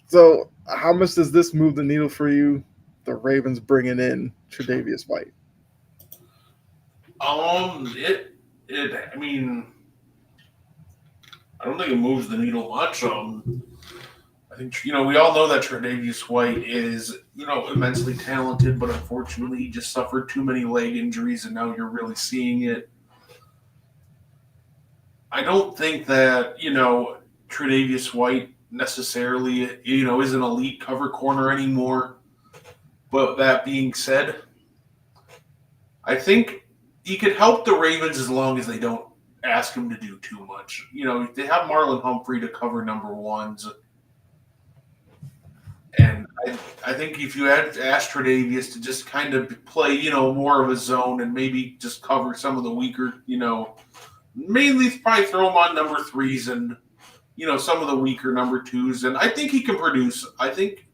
So how much does this move the needle for you, the Ravens bringing in Tre'Davious White? I mean, I don't think it moves the needle much. I think, we all know that Tre'Davious White is, immensely talented, but unfortunately he just suffered too many leg injuries, and now you're really seeing it. I don't think that Tre'Davious White necessarily is an elite cover corner anymore. But that being said, I think he could help the Ravens as long as they don't ask him to do too much. They have Marlon Humphrey to cover number ones. And I think if you had asked Tre'Davious to just kind of play, more of a zone and maybe just cover some of the weaker, mainly probably throw him on number threes and, some of the weaker number twos. And I think he can produce. I think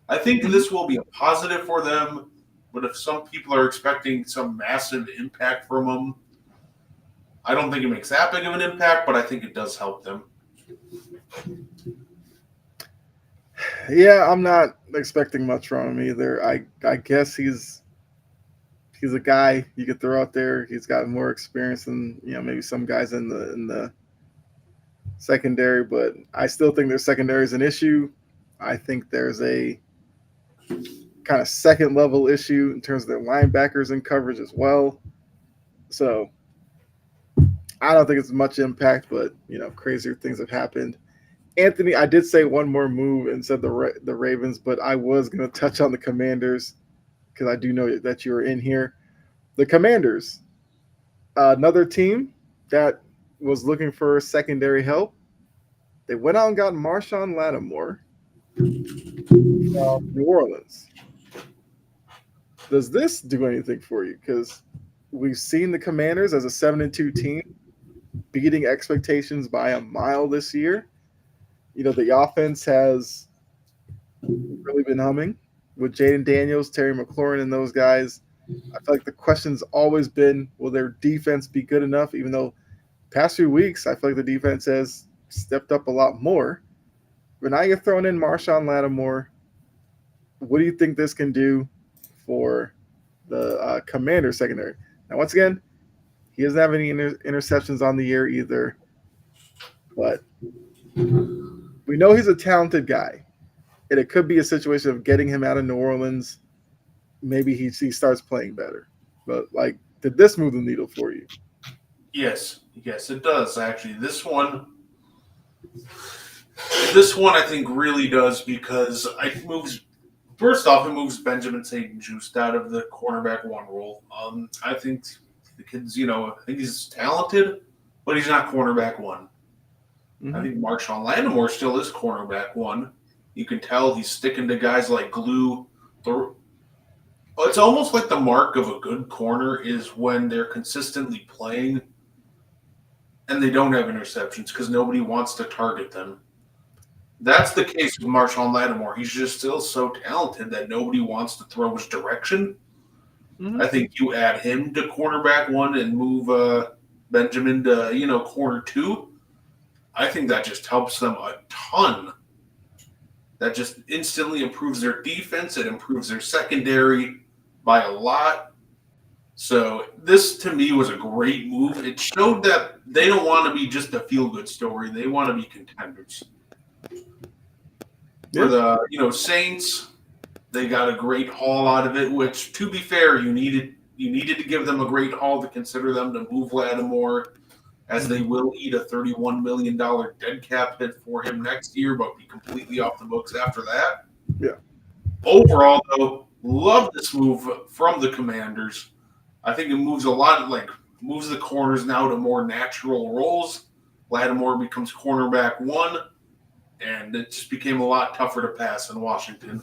this will be a positive for them. But if some people are expecting some massive impact from him, I don't think it makes that big of an impact, but I think it does help them. Yeah, I'm not expecting much from him either. I guess he's a guy you could throw out there. He's got more experience than maybe some guys in the secondary, but I still think their secondary is an issue. I think there's a kind of second level issue in terms of their linebackers and coverage as well. So I don't think it's much impact, but crazier things have happened. Anthony, I did say one more move and said the Ravens, but I was going to touch on the Commanders because I do know that you were in here. The Commanders, another team that was looking for secondary help. They went out and got Marshawn Lattimore from New Orleans. Does this do anything for you? Because we've seen the Commanders as a 7-2 team beating expectations by a mile this year. The offense has really been humming with Jaden Daniels, Terry McLaurin, and those guys. I feel like the question's always been, will their defense be good enough? Even though past few weeks, I feel like the defense has stepped up a lot more. But now you're throwing in Marshawn Lattimore. What do you think this can do for the Commander secondary? Now, once again, he doesn't have any interceptions on the year either. But we know he's a talented guy. And it could be a situation of getting him out of New Orleans. Maybe he starts playing better. But, did this move the needle for you? Yes, it does, actually. This one I think really does because it moves Benjamin St-Juste out of the cornerback one role. I think the kid's, I think he's talented, but he's not cornerback one. Mm-hmm. I think Marshawn Lattimore still is cornerback one. You can tell he's sticking to guys like glue. It's almost like the mark of a good corner is when they're consistently playing and they don't have interceptions because nobody wants to target them. That's the case with Marshawn Lattimore. He's just still so talented that nobody wants to throw his direction. Mm-hmm. I think you add him to cornerback one and move Benjamin to, corner two. I think that just helps them a ton. That just instantly improves their defense. It improves their secondary by a lot. So this, to me, was a great move. It showed that they don't want to be just a feel-good story. They want to be contenders. Yeah. For the Saints, they got a great haul out of it, which, to be fair, you needed to give them a great haul to consider them to move Lattimore, as they will eat a $31 million dead cap hit for him next year, but be completely off the books after that. Yeah. Overall, though, love this move from the Commanders. I think it moves a lot, moves the corners now to more natural roles. Lattimore becomes cornerback one, and it just became a lot tougher to pass in Washington.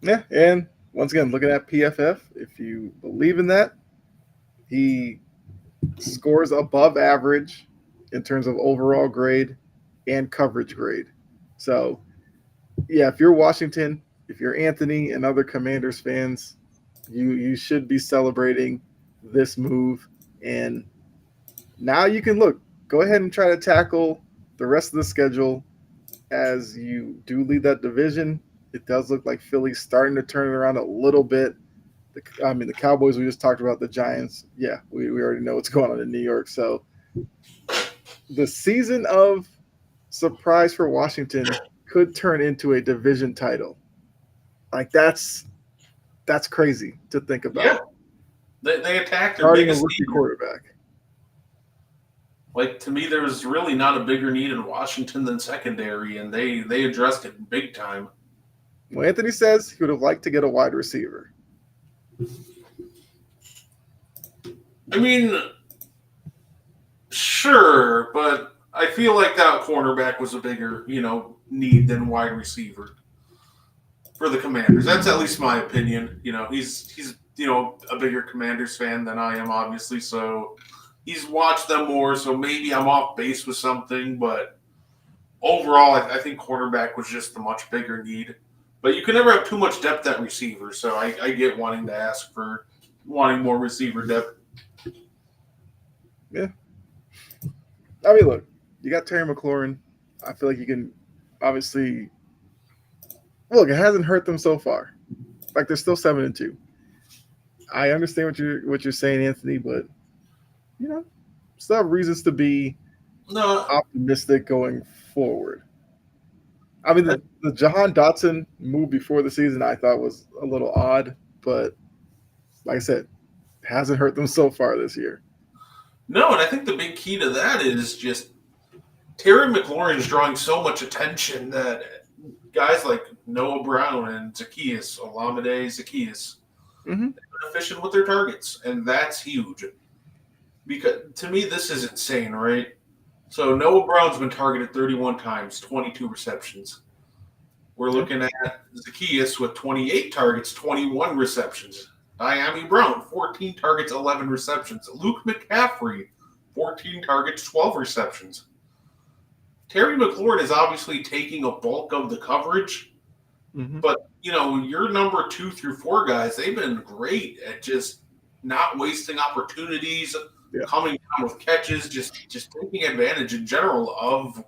Yeah, and once again, looking at PFF, if you believe in that, he scores above average in terms of overall grade and coverage grade. So, yeah, if you're Washington, if you're Anthony and other Commanders fans, you should be celebrating this move. And now you can go ahead and try to tackle the rest of the schedule as you do lead that division. It does look like Philly's starting to turn it around a little bit. The Cowboys we just talked about, the Giants. Yeah, we already know what's going on in New York. So the season of surprise for Washington could turn into a division title. That's crazy to think about. Yeah. They attacked their starting biggest a rookie quarterback. Like, to me, there was really not a bigger need in Washington than secondary, and they addressed it big time. Well, Anthony says he would have liked to get a wide receiver. I mean, sure, but I feel like that cornerback was a bigger, need than wide receiver for the Commanders. That's at least my opinion. He's a bigger Commanders fan than I am, obviously, so he's watched them more, so maybe I'm off base with something, but overall, I think cornerback was just the much bigger need. But you can never have too much depth at receiver, so I get wanting to ask for wanting more receiver depth. Yeah. I mean, look, you got Terry McLaurin. I feel like you can obviously look. It hasn't hurt them so far. Like they're still 7-2. I understand what you're saying, Anthony, but still have reasons to be optimistic going forward. I mean, the Jahan Dotson move before the season I thought was a little odd, but like I said, hasn't hurt them so far this year. No, and I think the big key to that is just Terry McLaurin is drawing so much attention that guys like Noah Brown and Olamide Zaccheaus, mm-hmm. they're efficient with their targets, and that's huge. Because to me, this is insane, right? So Noah Brown's been targeted 31 times, 22 receptions. We're looking at Zaccheaus with 28 targets, 21 receptions. Dyami Brown, 14 targets, 11 receptions. Luke McCaffrey, 14 targets, 12 receptions. Terry McLaurin is obviously taking a bulk of the coverage, but, your number 2 through 4 guys, they've been great at just not wasting opportunities, coming down with catches, just taking advantage in general of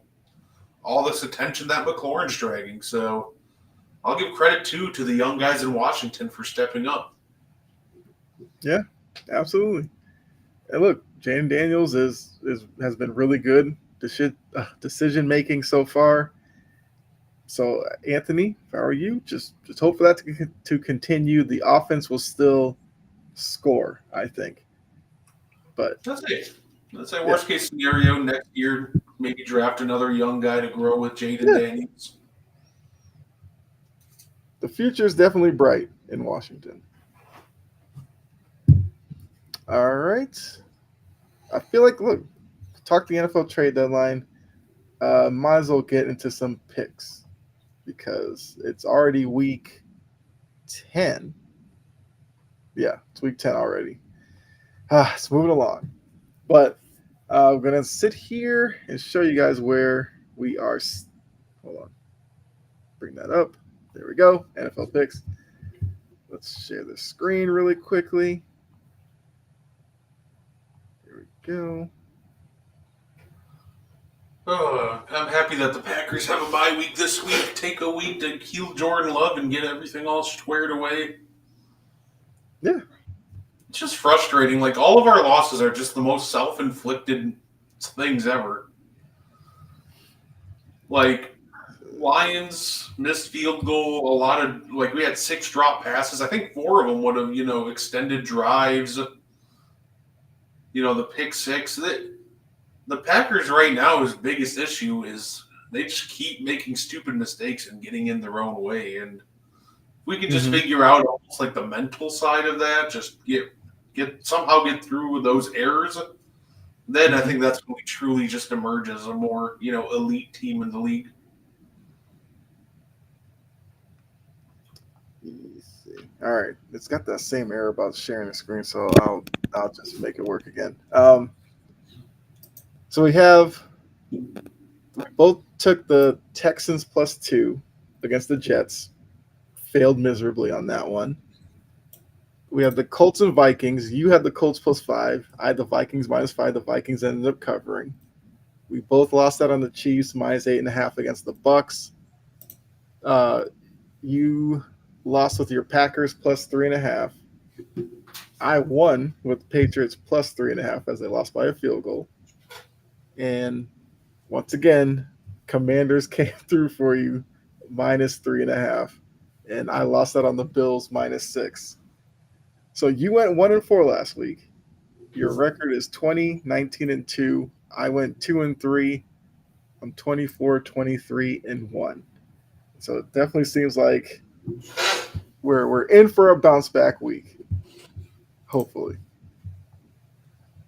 all this attention that McLaurin's dragging. So I'll give credit, too, to the young guys in Washington for stepping up. Yeah, absolutely. And look, Jayden Daniels has been really good decision making so far. So Anthony, if I were you, just hope for that to continue. The offense will still score, I think. But let's say worst case scenario next year, maybe draft another young guy to grow with Jayden Daniels. The future is definitely bright in Washington. All right. I feel like, look, talk the NFL trade deadline. Might as well get into some picks because it's already week 10. Yeah, it's week 10 already. It's moving along. But I'm going to sit here and show you guys where we are. Hold on. Bring that up. There we go. NFL picks. Let's share the screen really quickly. Here we go. I'm happy that the Packers have a bye week this week. Take a week to heal Jordan Love and get everything all squared away. Yeah. It's just frustrating. Like, all of our losses are just the most self-inflicted things ever. Like, Lions missed field goal, a lot of, we had 6 drop passes. I think 4 of them would have, extended drives. The pick 6. The Packers right now, his biggest issue is they just keep making stupid mistakes and getting in their own way. And we can just figure out almost like the mental side of that, just somehow get through those errors, then I think that's when we truly just emerge as a more, elite team in the league. Let's see. All right. It's got that same error about sharing the screen, so I'll just make it work again. So we both took the Texans +2 against the Jets. Failed miserably on that one. We have the Colts and Vikings. You had the Colts +5. I had the Vikings -5. The Vikings ended up covering. We both lost out on the Chiefs -8.5 against the Bucks. You lost with your Packers +3.5. I won with Patriots +3.5 as they lost by a field goal. And once again, Commanders came through for you -3.5. And I lost out on the Bills -6. So you went 1-4 last week. Your record is 20, 19-2, I went 2-3. I'm 24, 23, and 1. So it definitely seems like we're in for a bounce back week. Hopefully.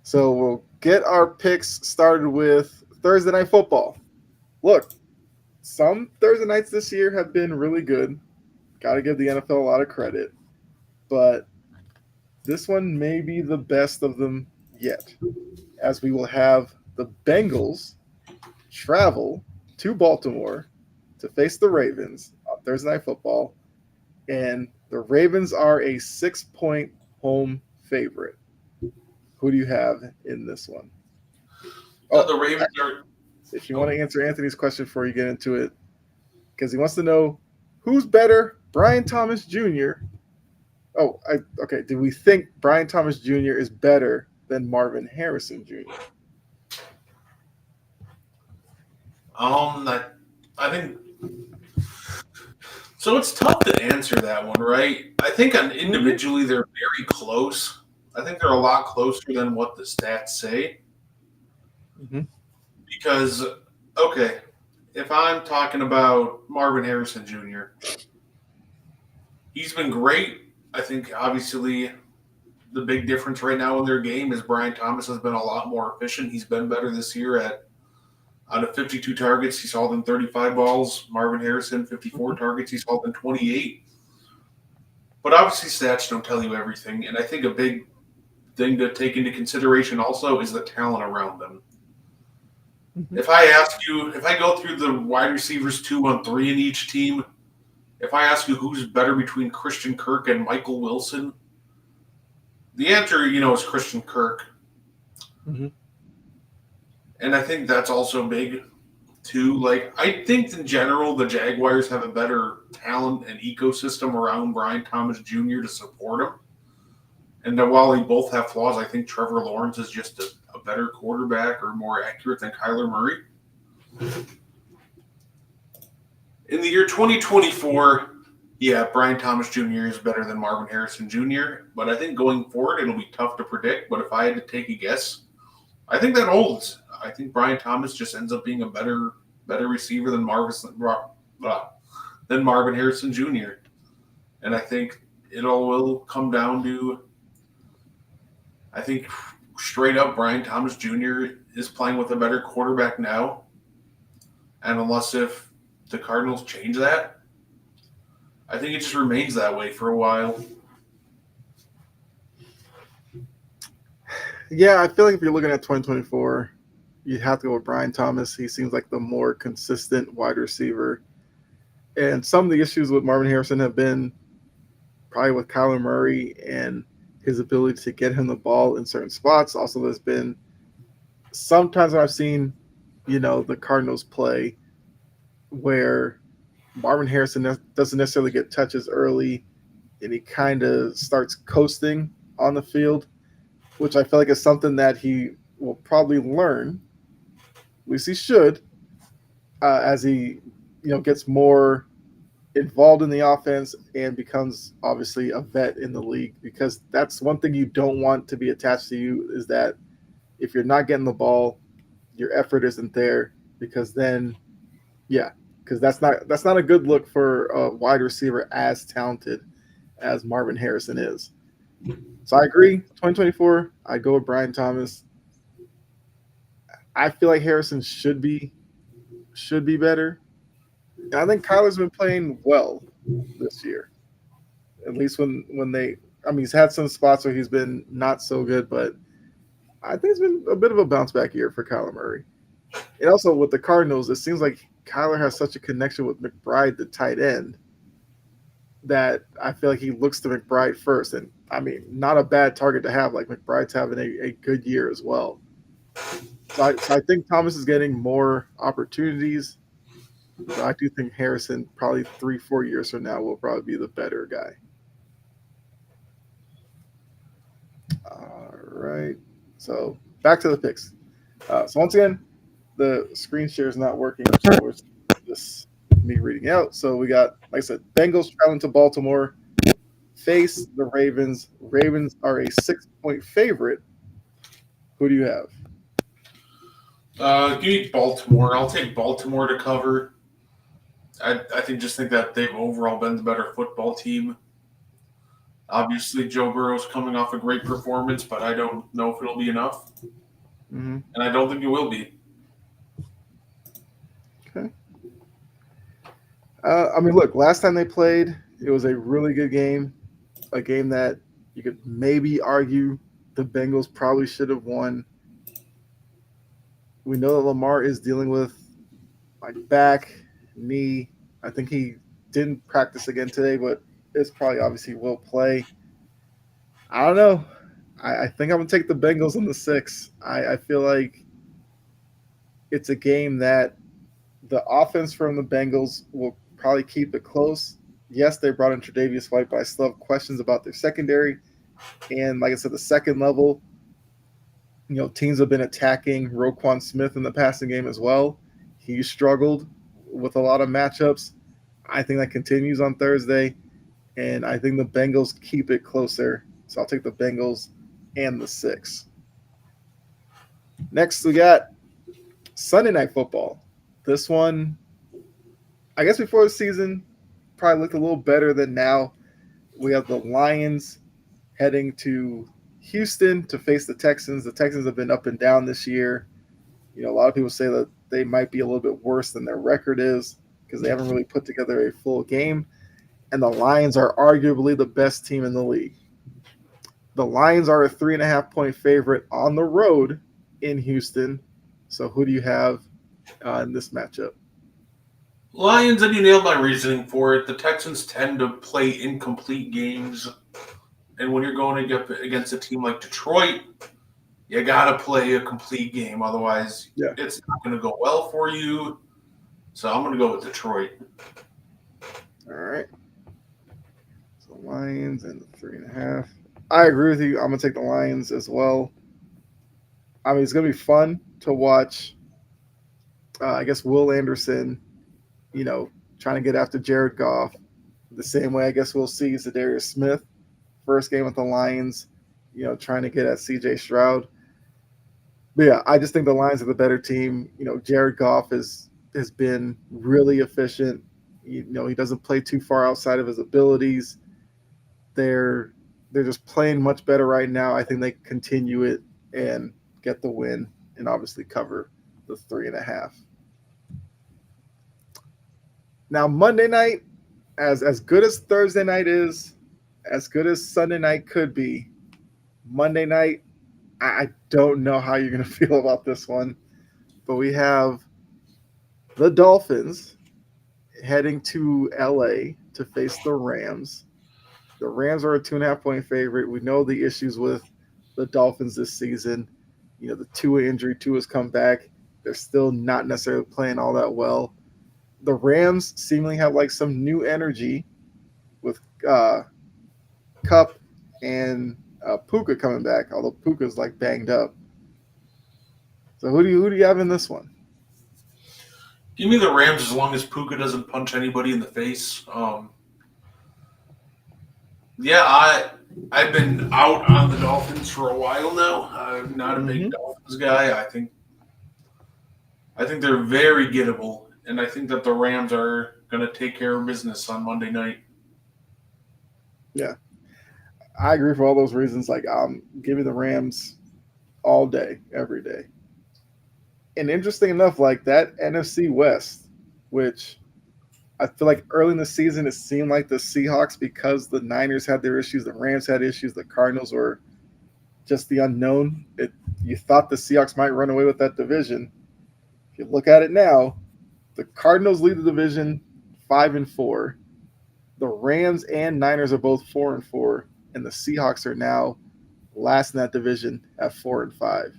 So we'll get our picks started with Thursday Night Football. Look, some Thursday nights this year have been really good. Got to give the NFL a lot of credit. But this one may be the best of them yet, as we will have the Bengals travel to Baltimore to face the Ravens on Thursday Night Football. And the Ravens are a 6-point home favorite. Who do you have in this one? The Ravens are. If you want to answer Anthony's question before you get into it, because he wants to know who's better, Brian Thomas Jr. Okay. Do we think Brian Thomas Jr. is better than Marvin Harrison Jr.? I think so. It's tough to answer that one, right? I think individually they're very close. I think they're a lot closer than what the stats say. Mm-hmm. Because, okay, if I'm talking about Marvin Harrison Jr., he's been great. I think, obviously, the big difference right now in their game is Brian Thomas has been a lot more efficient. He's been better this year out of 52 targets, he's hauled in 35 balls. Marvin Harrison, 54 targets, he's hauled in 28. But obviously, stats don't tell you everything. And I think a big thing to take into consideration also is the talent around them. Mm-hmm. If I go through the wide receivers 2 on 3 in each team, if I ask you who's better between Christian Kirk and Michael Wilson, the answer, is Christian Kirk. Mm-hmm. And I think that's also big, too. Like, I think in general, the Jaguars have a better talent and ecosystem around Brian Thomas Jr. to support him. And while they both have flaws, I think Trevor Lawrence is just a better quarterback or more accurate than Kyler Murray. In the year 2024, yeah, Brian Thomas Jr. is better than Marvin Harrison Jr., but I think going forward, it'll be tough to predict. But if I had to take a guess, I think that holds. I think Brian Thomas just ends up being a better receiver than Marvin Harrison Jr. And I think it all will come down to, I think straight up Brian Thomas Jr. is playing with a better quarterback now. And unless if the Cardinals change that, I think it just remains that way for a while. Yeah, I feel like if you're looking at 2024, you have to go with Brian Thomas. He seems like the more consistent wide receiver. And some of the issues with Marvin Harrison have been probably with Kyler Murray and his ability to get him the ball in certain spots. Also, there's been sometimes I've seen, the Cardinals play where Marvin Harrison doesn't necessarily get touches early and he kind of starts coasting on the field, which I feel like is something that he will probably learn. At least he should, as he, gets more involved in the offense and becomes obviously a vet in the league, because that's one thing you don't want to be attached to you, is that if you're not getting the ball, your effort isn't there, because then, because that's not a good look for a wide receiver as talented as Marvin Harrison is. So I agree. 2024, I go with Brian Thomas. I feel like Harrison should be better. And I think Kyler's been playing well this year. At least when he's had some spots where he's been not so good, but I think it's been a bit of a bounce back year for Kyler Murray. And also with the Cardinals, it seems like Kyler has such a connection with McBride, the tight end, that I feel like he looks to McBride first. And not a bad target to have. Like, McBride's having a good year as well. So I think Thomas is getting more opportunities. But I do think Harrison, probably 3-4 years from now, will probably be the better guy. All right. So back to the picks. So once again, the screen share is not working. So it's just me reading out. So we got, like I said, Bengals traveling to Baltimore, face the Ravens. Ravens are a 6-point favorite. Who do you have? Give me Baltimore. I'll take Baltimore to cover. I think that they've overall been the better football team. Obviously, Joe Burrow's coming off a great performance, but I don't know if it'll be enough, Mm-hmm. and I don't think it will be. Okay. I mean, look, last time they played, it was a really good game, a game that you could maybe argue the Bengals probably should have won. We know that Lamar is dealing with like back, knee. I think he didn't practice again today, but it's probably obviously will play. I don't know. I think I'm gonna take the Bengals in the 6. I feel like it's a game that the offense from the Bengals will probably keep it close. Yes, they brought in Tre'Davious White, but I still have questions about their secondary. And like I said, the second level, teams have been attacking Roquan Smith in the passing game as well. He struggled with a lot of matchups. I think that continues on Thursday, and I think the Bengals keep it closer. So I'll take the Bengals and the 6. Next, we got Sunday Night Football. This one, I guess before the season, probably looked a little better than now. We have the Lions heading to Houston to face the Texans. The Texans have been up and down this year. A lot of people say that they might be a little bit worse than their record is because they haven't really put together a full game. And the Lions are arguably the best team in the league. The Lions are a 3.5-point favorite on the road in Houston. So who do you have in this matchup? Lions, and you nailed my reasoning for it. The Texans tend to play incomplete games, and when you're going against a team like Detroit, you got to play a complete game. Otherwise, It's not going to go well for you. So I'm going to go with Detroit. All right. So Lions and the 3.5. I agree with you. I'm going to take the Lions as well. I mean, it's going to be fun to watch, I guess, Will Anderson, trying to get after Jared Goff. The same way I guess we'll see Zadarius Smith, first game with the Lions, trying to get at C.J. Stroud. But yeah, I just think the Lions are the better team. Jared Goff has been really efficient. He doesn't play too far outside of his abilities. They're just playing much better right now. I think they continue it and get the win and obviously cover the 3.5. Now Monday night, as good as Thursday night is, as good as Sunday night could be, Monday night, I don't know how you're going to feel about this one, but we have the Dolphins heading to LA to face the Rams. The Rams are a 2.5-point favorite. We know the issues with the Dolphins this season. The Tua injury, Tua's come back. They're still not necessarily playing all that well. The Rams seemingly have like some new energy with Kupp and Puka coming back, although Puka's like banged up. So who do you have in this one? Give me the Rams as long as Puka doesn't punch anybody in the face. I've been out on the Dolphins for a while now. I'm not a big Dolphins guy. I think they're very gettable, and I think that the Rams are going to take care of business on Monday night. Yeah, I agree for all those reasons. Like, give me the Rams all day, every day. And interesting enough, like that NFC West, which I feel like early in the season it seemed like the Seahawks, because the Niners had their issues, the Rams had issues, the Cardinals were just the unknown. You thought the Seahawks might run away with that division. If you look at it now, the Cardinals lead the division 5-4. The Rams and Niners are both 4-4, and the Seahawks are now last in that division at 4-5.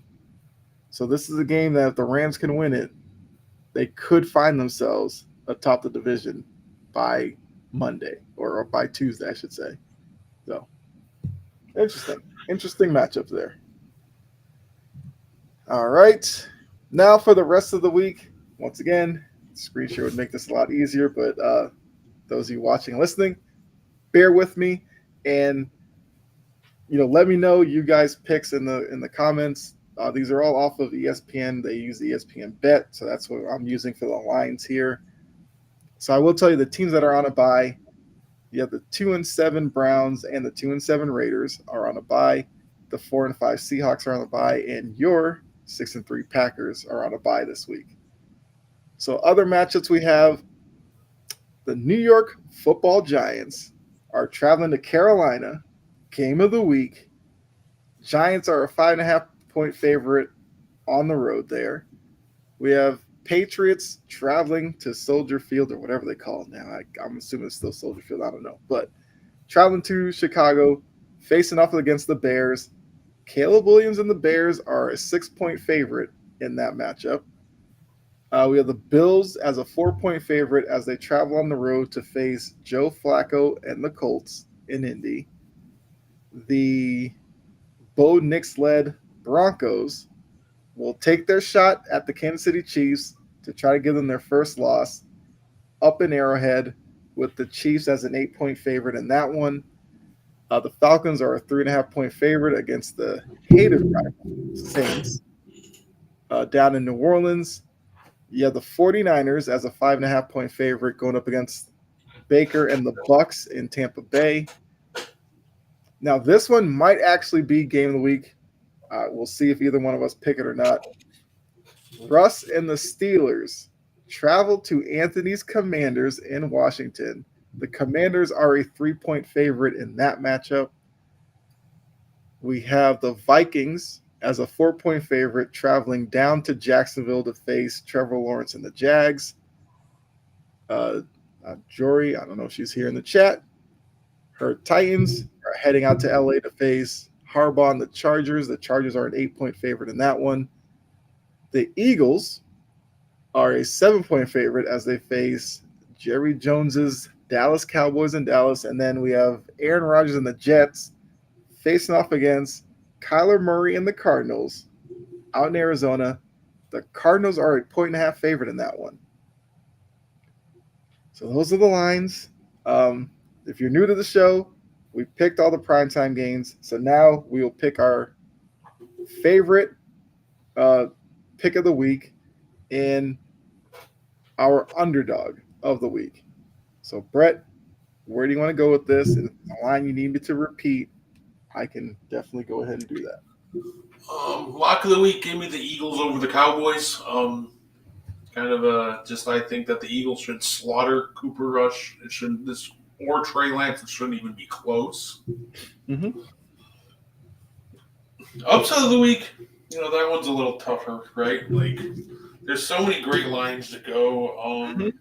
So this is a game that if the Rams can win it, they could find themselves atop the division by Monday or by Tuesday, I should say. So interesting matchup there. All right, now for the rest of the week. Once again, screen share would make this a lot easier, but those of you watching and listening, bear with me, and let me know you guys' picks in the comments. These are all off of ESPN. They use the ESPN Bet, so that's what I'm using for the lines here. So I will tell you the teams that are on a bye. You have the 2-7 Browns and the 2-7 Raiders are on a bye. The 4-5 Seahawks are on a bye, and your 6-3 Packers are on a bye this week. So other matchups we have: the New York Football Giants are traveling to Carolina. Game of the week. Giants are a 5.5-point favorite on the road there. We have Patriots traveling to Soldier Field, or whatever they call it now. I'm assuming it's still Soldier Field. I don't know. But traveling to Chicago, facing off against the Bears. Caleb Williams and the Bears are a 6-point favorite in that matchup. We have the Bills as a 4-point favorite as they travel on the road to face Joe Flacco and the Colts in Indy. The Bo Nix-led Broncos will take their shot at the Kansas City Chiefs to try to give them their first loss up in Arrowhead, with the Chiefs as an 8-point favorite in that one. The Falcons are a 3.5-point favorite against the hated rival Saints. Down in New Orleans, you have the 49ers as a 5.5-point favorite going up against Baker and the Bucks in Tampa Bay. Now, this one might actually be game of the week. We'll see if either one of us pick it or not. Russ and the Steelers travel to Anthony's Commanders in Washington. The Commanders are a 3-point favorite in that matchup. We have the Vikings as a 4-point favorite traveling down to Jacksonville to face Trevor Lawrence and the Jags. Jory, I don't know if she's here in the chat. Her Titans are heading out to LA to face Harbaugh and the Chargers. The Chargers are an 8-point favorite in that one. The Eagles are a 7-point favorite as they face Jerry Jones's Dallas Cowboys in Dallas. And then we have Aaron Rodgers and the Jets facing off against Kyler Murray and the Cardinals out in Arizona. The Cardinals are a 1.5 favorite in that one. So those are the lines. If you're new to the show, we picked all the primetime games. So now we will pick our favorite pick of the week in our underdog of the week. So, Brett, where do you want to go with this? And if it's a line you need me to repeat, I can definitely go ahead and do that. Lock of the week, give me the Eagles over the Cowboys. I think that the Eagles should slaughter Cooper Rush. It shouldn't or Trey Lance. It shouldn't even be close. Mm-hmm. Upset of the week, that one's a little tougher, right? Like, there's so many great lines to go. I'm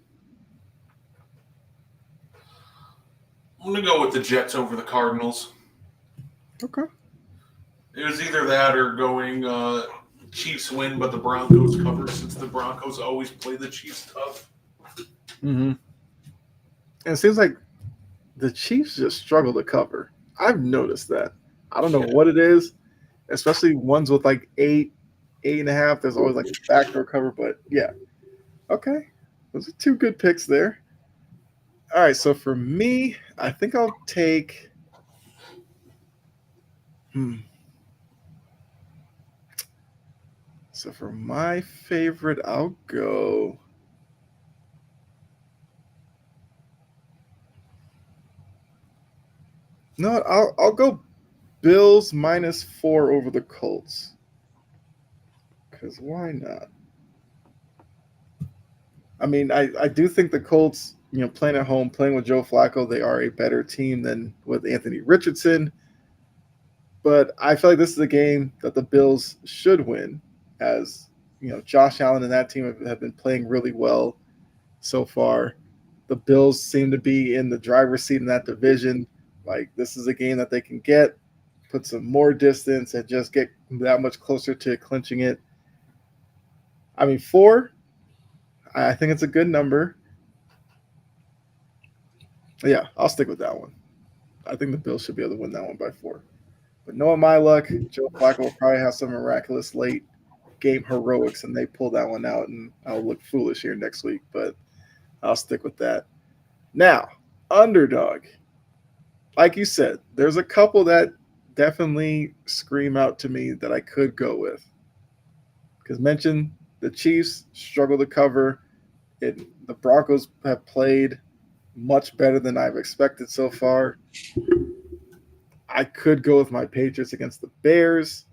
gonna go with the Jets over the Cardinals. Okay. It was either that or going Chiefs win, but the Broncos cover, since the Broncos always play the Chiefs tough. Mm-hmm. And it seems like the Chiefs just struggle to cover. I've noticed that. I don't know what it is, especially ones with like 8.5. There's always like a backdoor cover, but yeah. Okay. Those are two good picks there. All right, so for me, I think I'll take So for my favorite, I'll go I'll go Bills -4 over the Colts. Because why not? I mean, I do think the Colts, playing at home, playing with Joe Flacco, they are a better team than with Anthony Richardson. But I feel like this is a game that the Bills should win, as Josh Allen and that team have been playing really well so far. The Bills seem to be in the driver's seat in that division. Like, this is a game that they can put some more distance, and just get that much closer to clinching it. I mean, 4, I think it's a good number. Yeah, I'll stick with that one. I think the Bills should be able to win that one by 4. But knowing my luck, Joe Flacco will probably have some miraculous late game heroics, and they pull that one out, and I'll look foolish here next week. But I'll stick with that. Now, underdog. Like you said, there's a couple that definitely scream out to me that I could go with. because mentioned the Chiefs struggle to cover. The Broncos have played much better than I've expected so far. I could go with my Patriots against the Bears.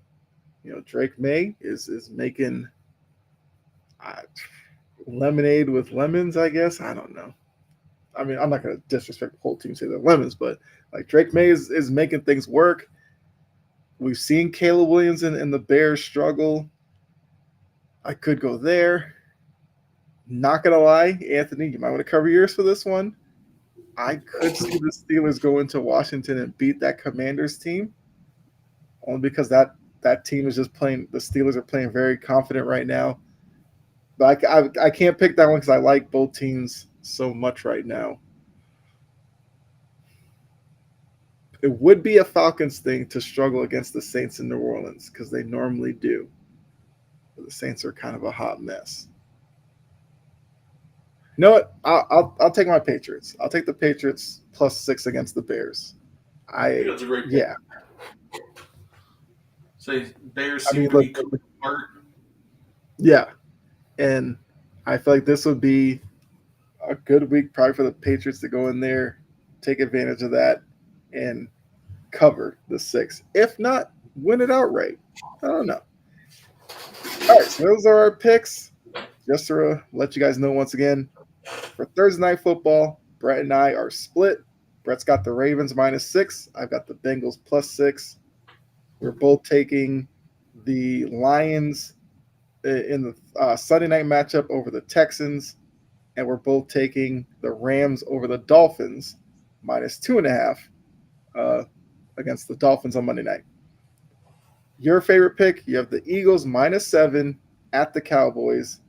Drake May is making uh, lemonade with lemons, I guess. I don't know. I mean, I'm not going to disrespect the whole team, say they're lemons, but like Drake May is making things work. We've seen Caleb Williams and the Bears struggle. I could go there. Not going to lie, Anthony, you might want to cover yours for this one. I could see the Steelers go into Washington and beat that Commanders team, only because that team is just playing. The Steelers are playing very confident right now. But I can't pick that one because I like both teams so much right now. It would be a Falcons thing to struggle against the Saints in New Orleans because they normally do. But the Saints are kind of a hot mess. You know what? I'll take my Patriots. I'll take the Patriots +6 against the Bears. I think that's a great pick. Yeah. Say Bears seem to be apart. Yeah, and I feel like this would be a good week probably for the Patriots to go in there, take advantage of that, and cover the 6. If not, win it outright. I don't know. All right, so those are our picks. Just to let you guys know once again, for Thursday Night Football, Brett and I are split. Brett's got the Ravens -6. I've got the Bengals +6. We're both taking the Lions in the Sunday night matchup over the Texans, and we're both taking the Rams over the Dolphins -2.5 against the Dolphins on Monday night. Your favorite pick, you have the Eagles -7 at the Cowboys.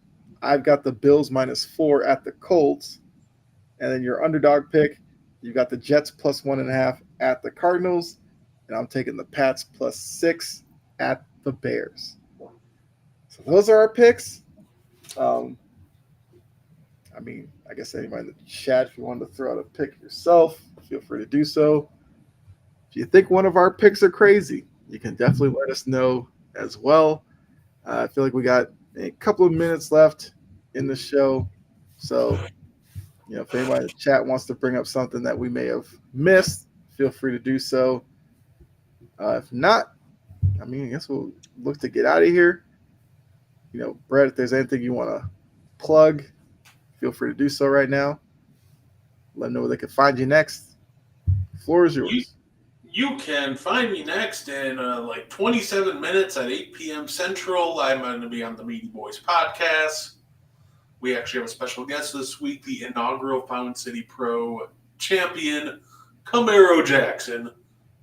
I've got the Bills -4 at the Colts. And then your underdog pick, you've got the Jets +1.5 at the Cardinals. And I'm taking the Pats +6 at the Bears. So those are our picks. I guess anybody in the chat, if you wanted to throw out a pick yourself, feel free to do so. If you think one of our picks are crazy, you can definitely let us know as well. I feel like we got a couple of minutes left in the show. So, if anybody in the chat wants to bring up something that we may have missed, feel free to do so. If not, I guess we'll look to get out of here. Brett, if there's anything you want to plug, feel free to do so right now. Let them know where they can find you next. The floor is yours. You can find me next in 27 minutes at 8 p.m. Central. I'm going to be on the Meaty Boys podcast. We actually have a special guest this week, the inaugural Fountain City Pro champion, Camaro Jackson.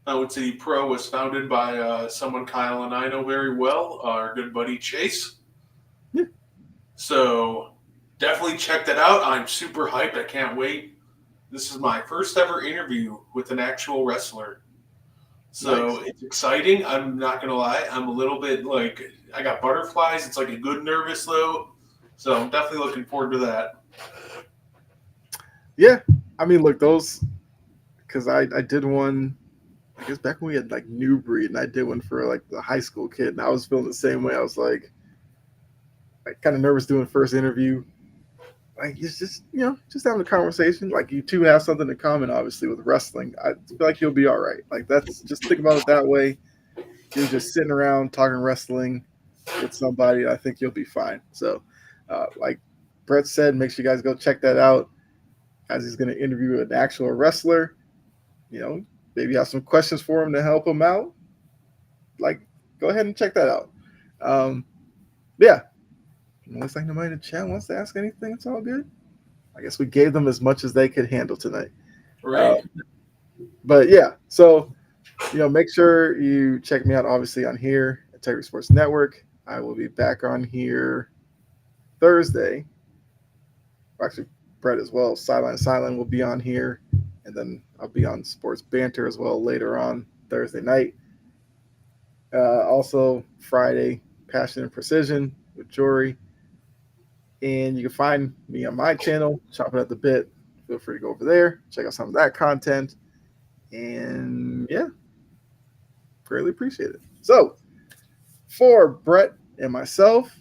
Fountain City Pro was founded by someone Kyle and I know very well, our good buddy Chase. Yeah. So definitely check that out. I'm super hyped. I can't wait. This is my first ever interview with an actual wrestler. So nice. It's exciting. I'm not going to lie. I'm a little bit I got butterflies. It's a good nervous though. So I'm definitely looking forward to that. Yeah. Look, those, because I did one, I guess back when we had New Breed, and I did one for the high school kid, and I was feeling the same way. I was kind of nervous doing first interview. It's just, just having a conversation. You two have something in common, obviously, with wrestling. I feel like you'll be all right. That's just think about it that way. You're just sitting around talking wrestling with somebody. I think you'll be fine. So, like Brett said, make sure you guys go check that out as he's going to interview an actual wrestler. Maybe have some questions for him to help him out. Go ahead and check that out. Yeah. Unless nobody in the chat wants to ask anything, it's all good. I guess we gave them as much as they could handle tonight. Right. But yeah, so make sure you check me out obviously on here at Integrity Sports Network. I will be back on here Thursday. Actually, Brett as well. Sideline will be on here, and then I'll be on Sports Banter as well later on Thursday night. Also Friday, Passion and Precision with Jory. And you can find me on my channel, Chopping at the Bit. Feel free to go over there, check out some of that content. And yeah, greatly appreciate it. So for Brett and myself,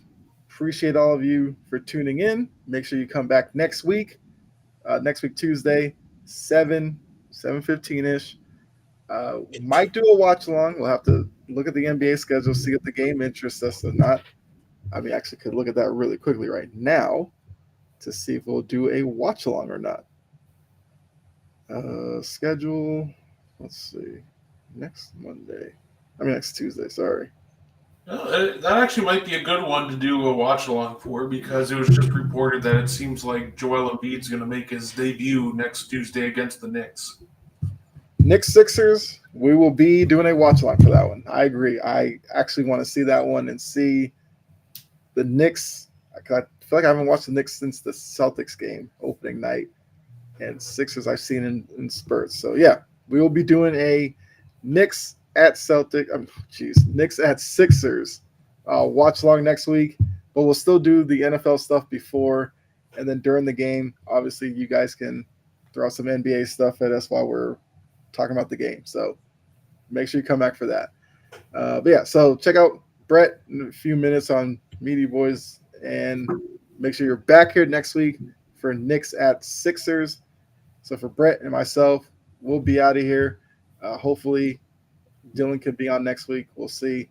appreciate all of you for tuning in. Make sure you come back next week. Next week Tuesday, 7:15 ish. Might do a watch along. We'll have to look at the NBA schedule, see if the game interests us or not. I mean, actually, could look at that really quickly right now to see if we'll do a watch along or not. Schedule. Let's see. Next Tuesday. Sorry. That actually might be a good one to do a watch along for, because it was just reported that it seems like Joel Embiid's going to make his debut next Tuesday against the Knicks. Knicks Sixers, we will be doing a watch along for that one. I agree. I actually want to see that one and see the Knicks. I feel like I haven't watched the Knicks since the Celtics game opening night, and Sixers I've seen in spurts. So yeah, we will be doing a Knicks at Knicks at Sixers watch along next week, but we'll still do the NFL stuff before, and then during the game, obviously you guys can throw some NBA stuff at us while we're talking about the game. So make sure you come back for that. But yeah, so check out Brett in a few minutes on Meaty Boys, and make sure you're back here next week for Knicks at Sixers. So for Brett and myself, we'll be out of here. Hopefully Dylan could be on next week. We'll see.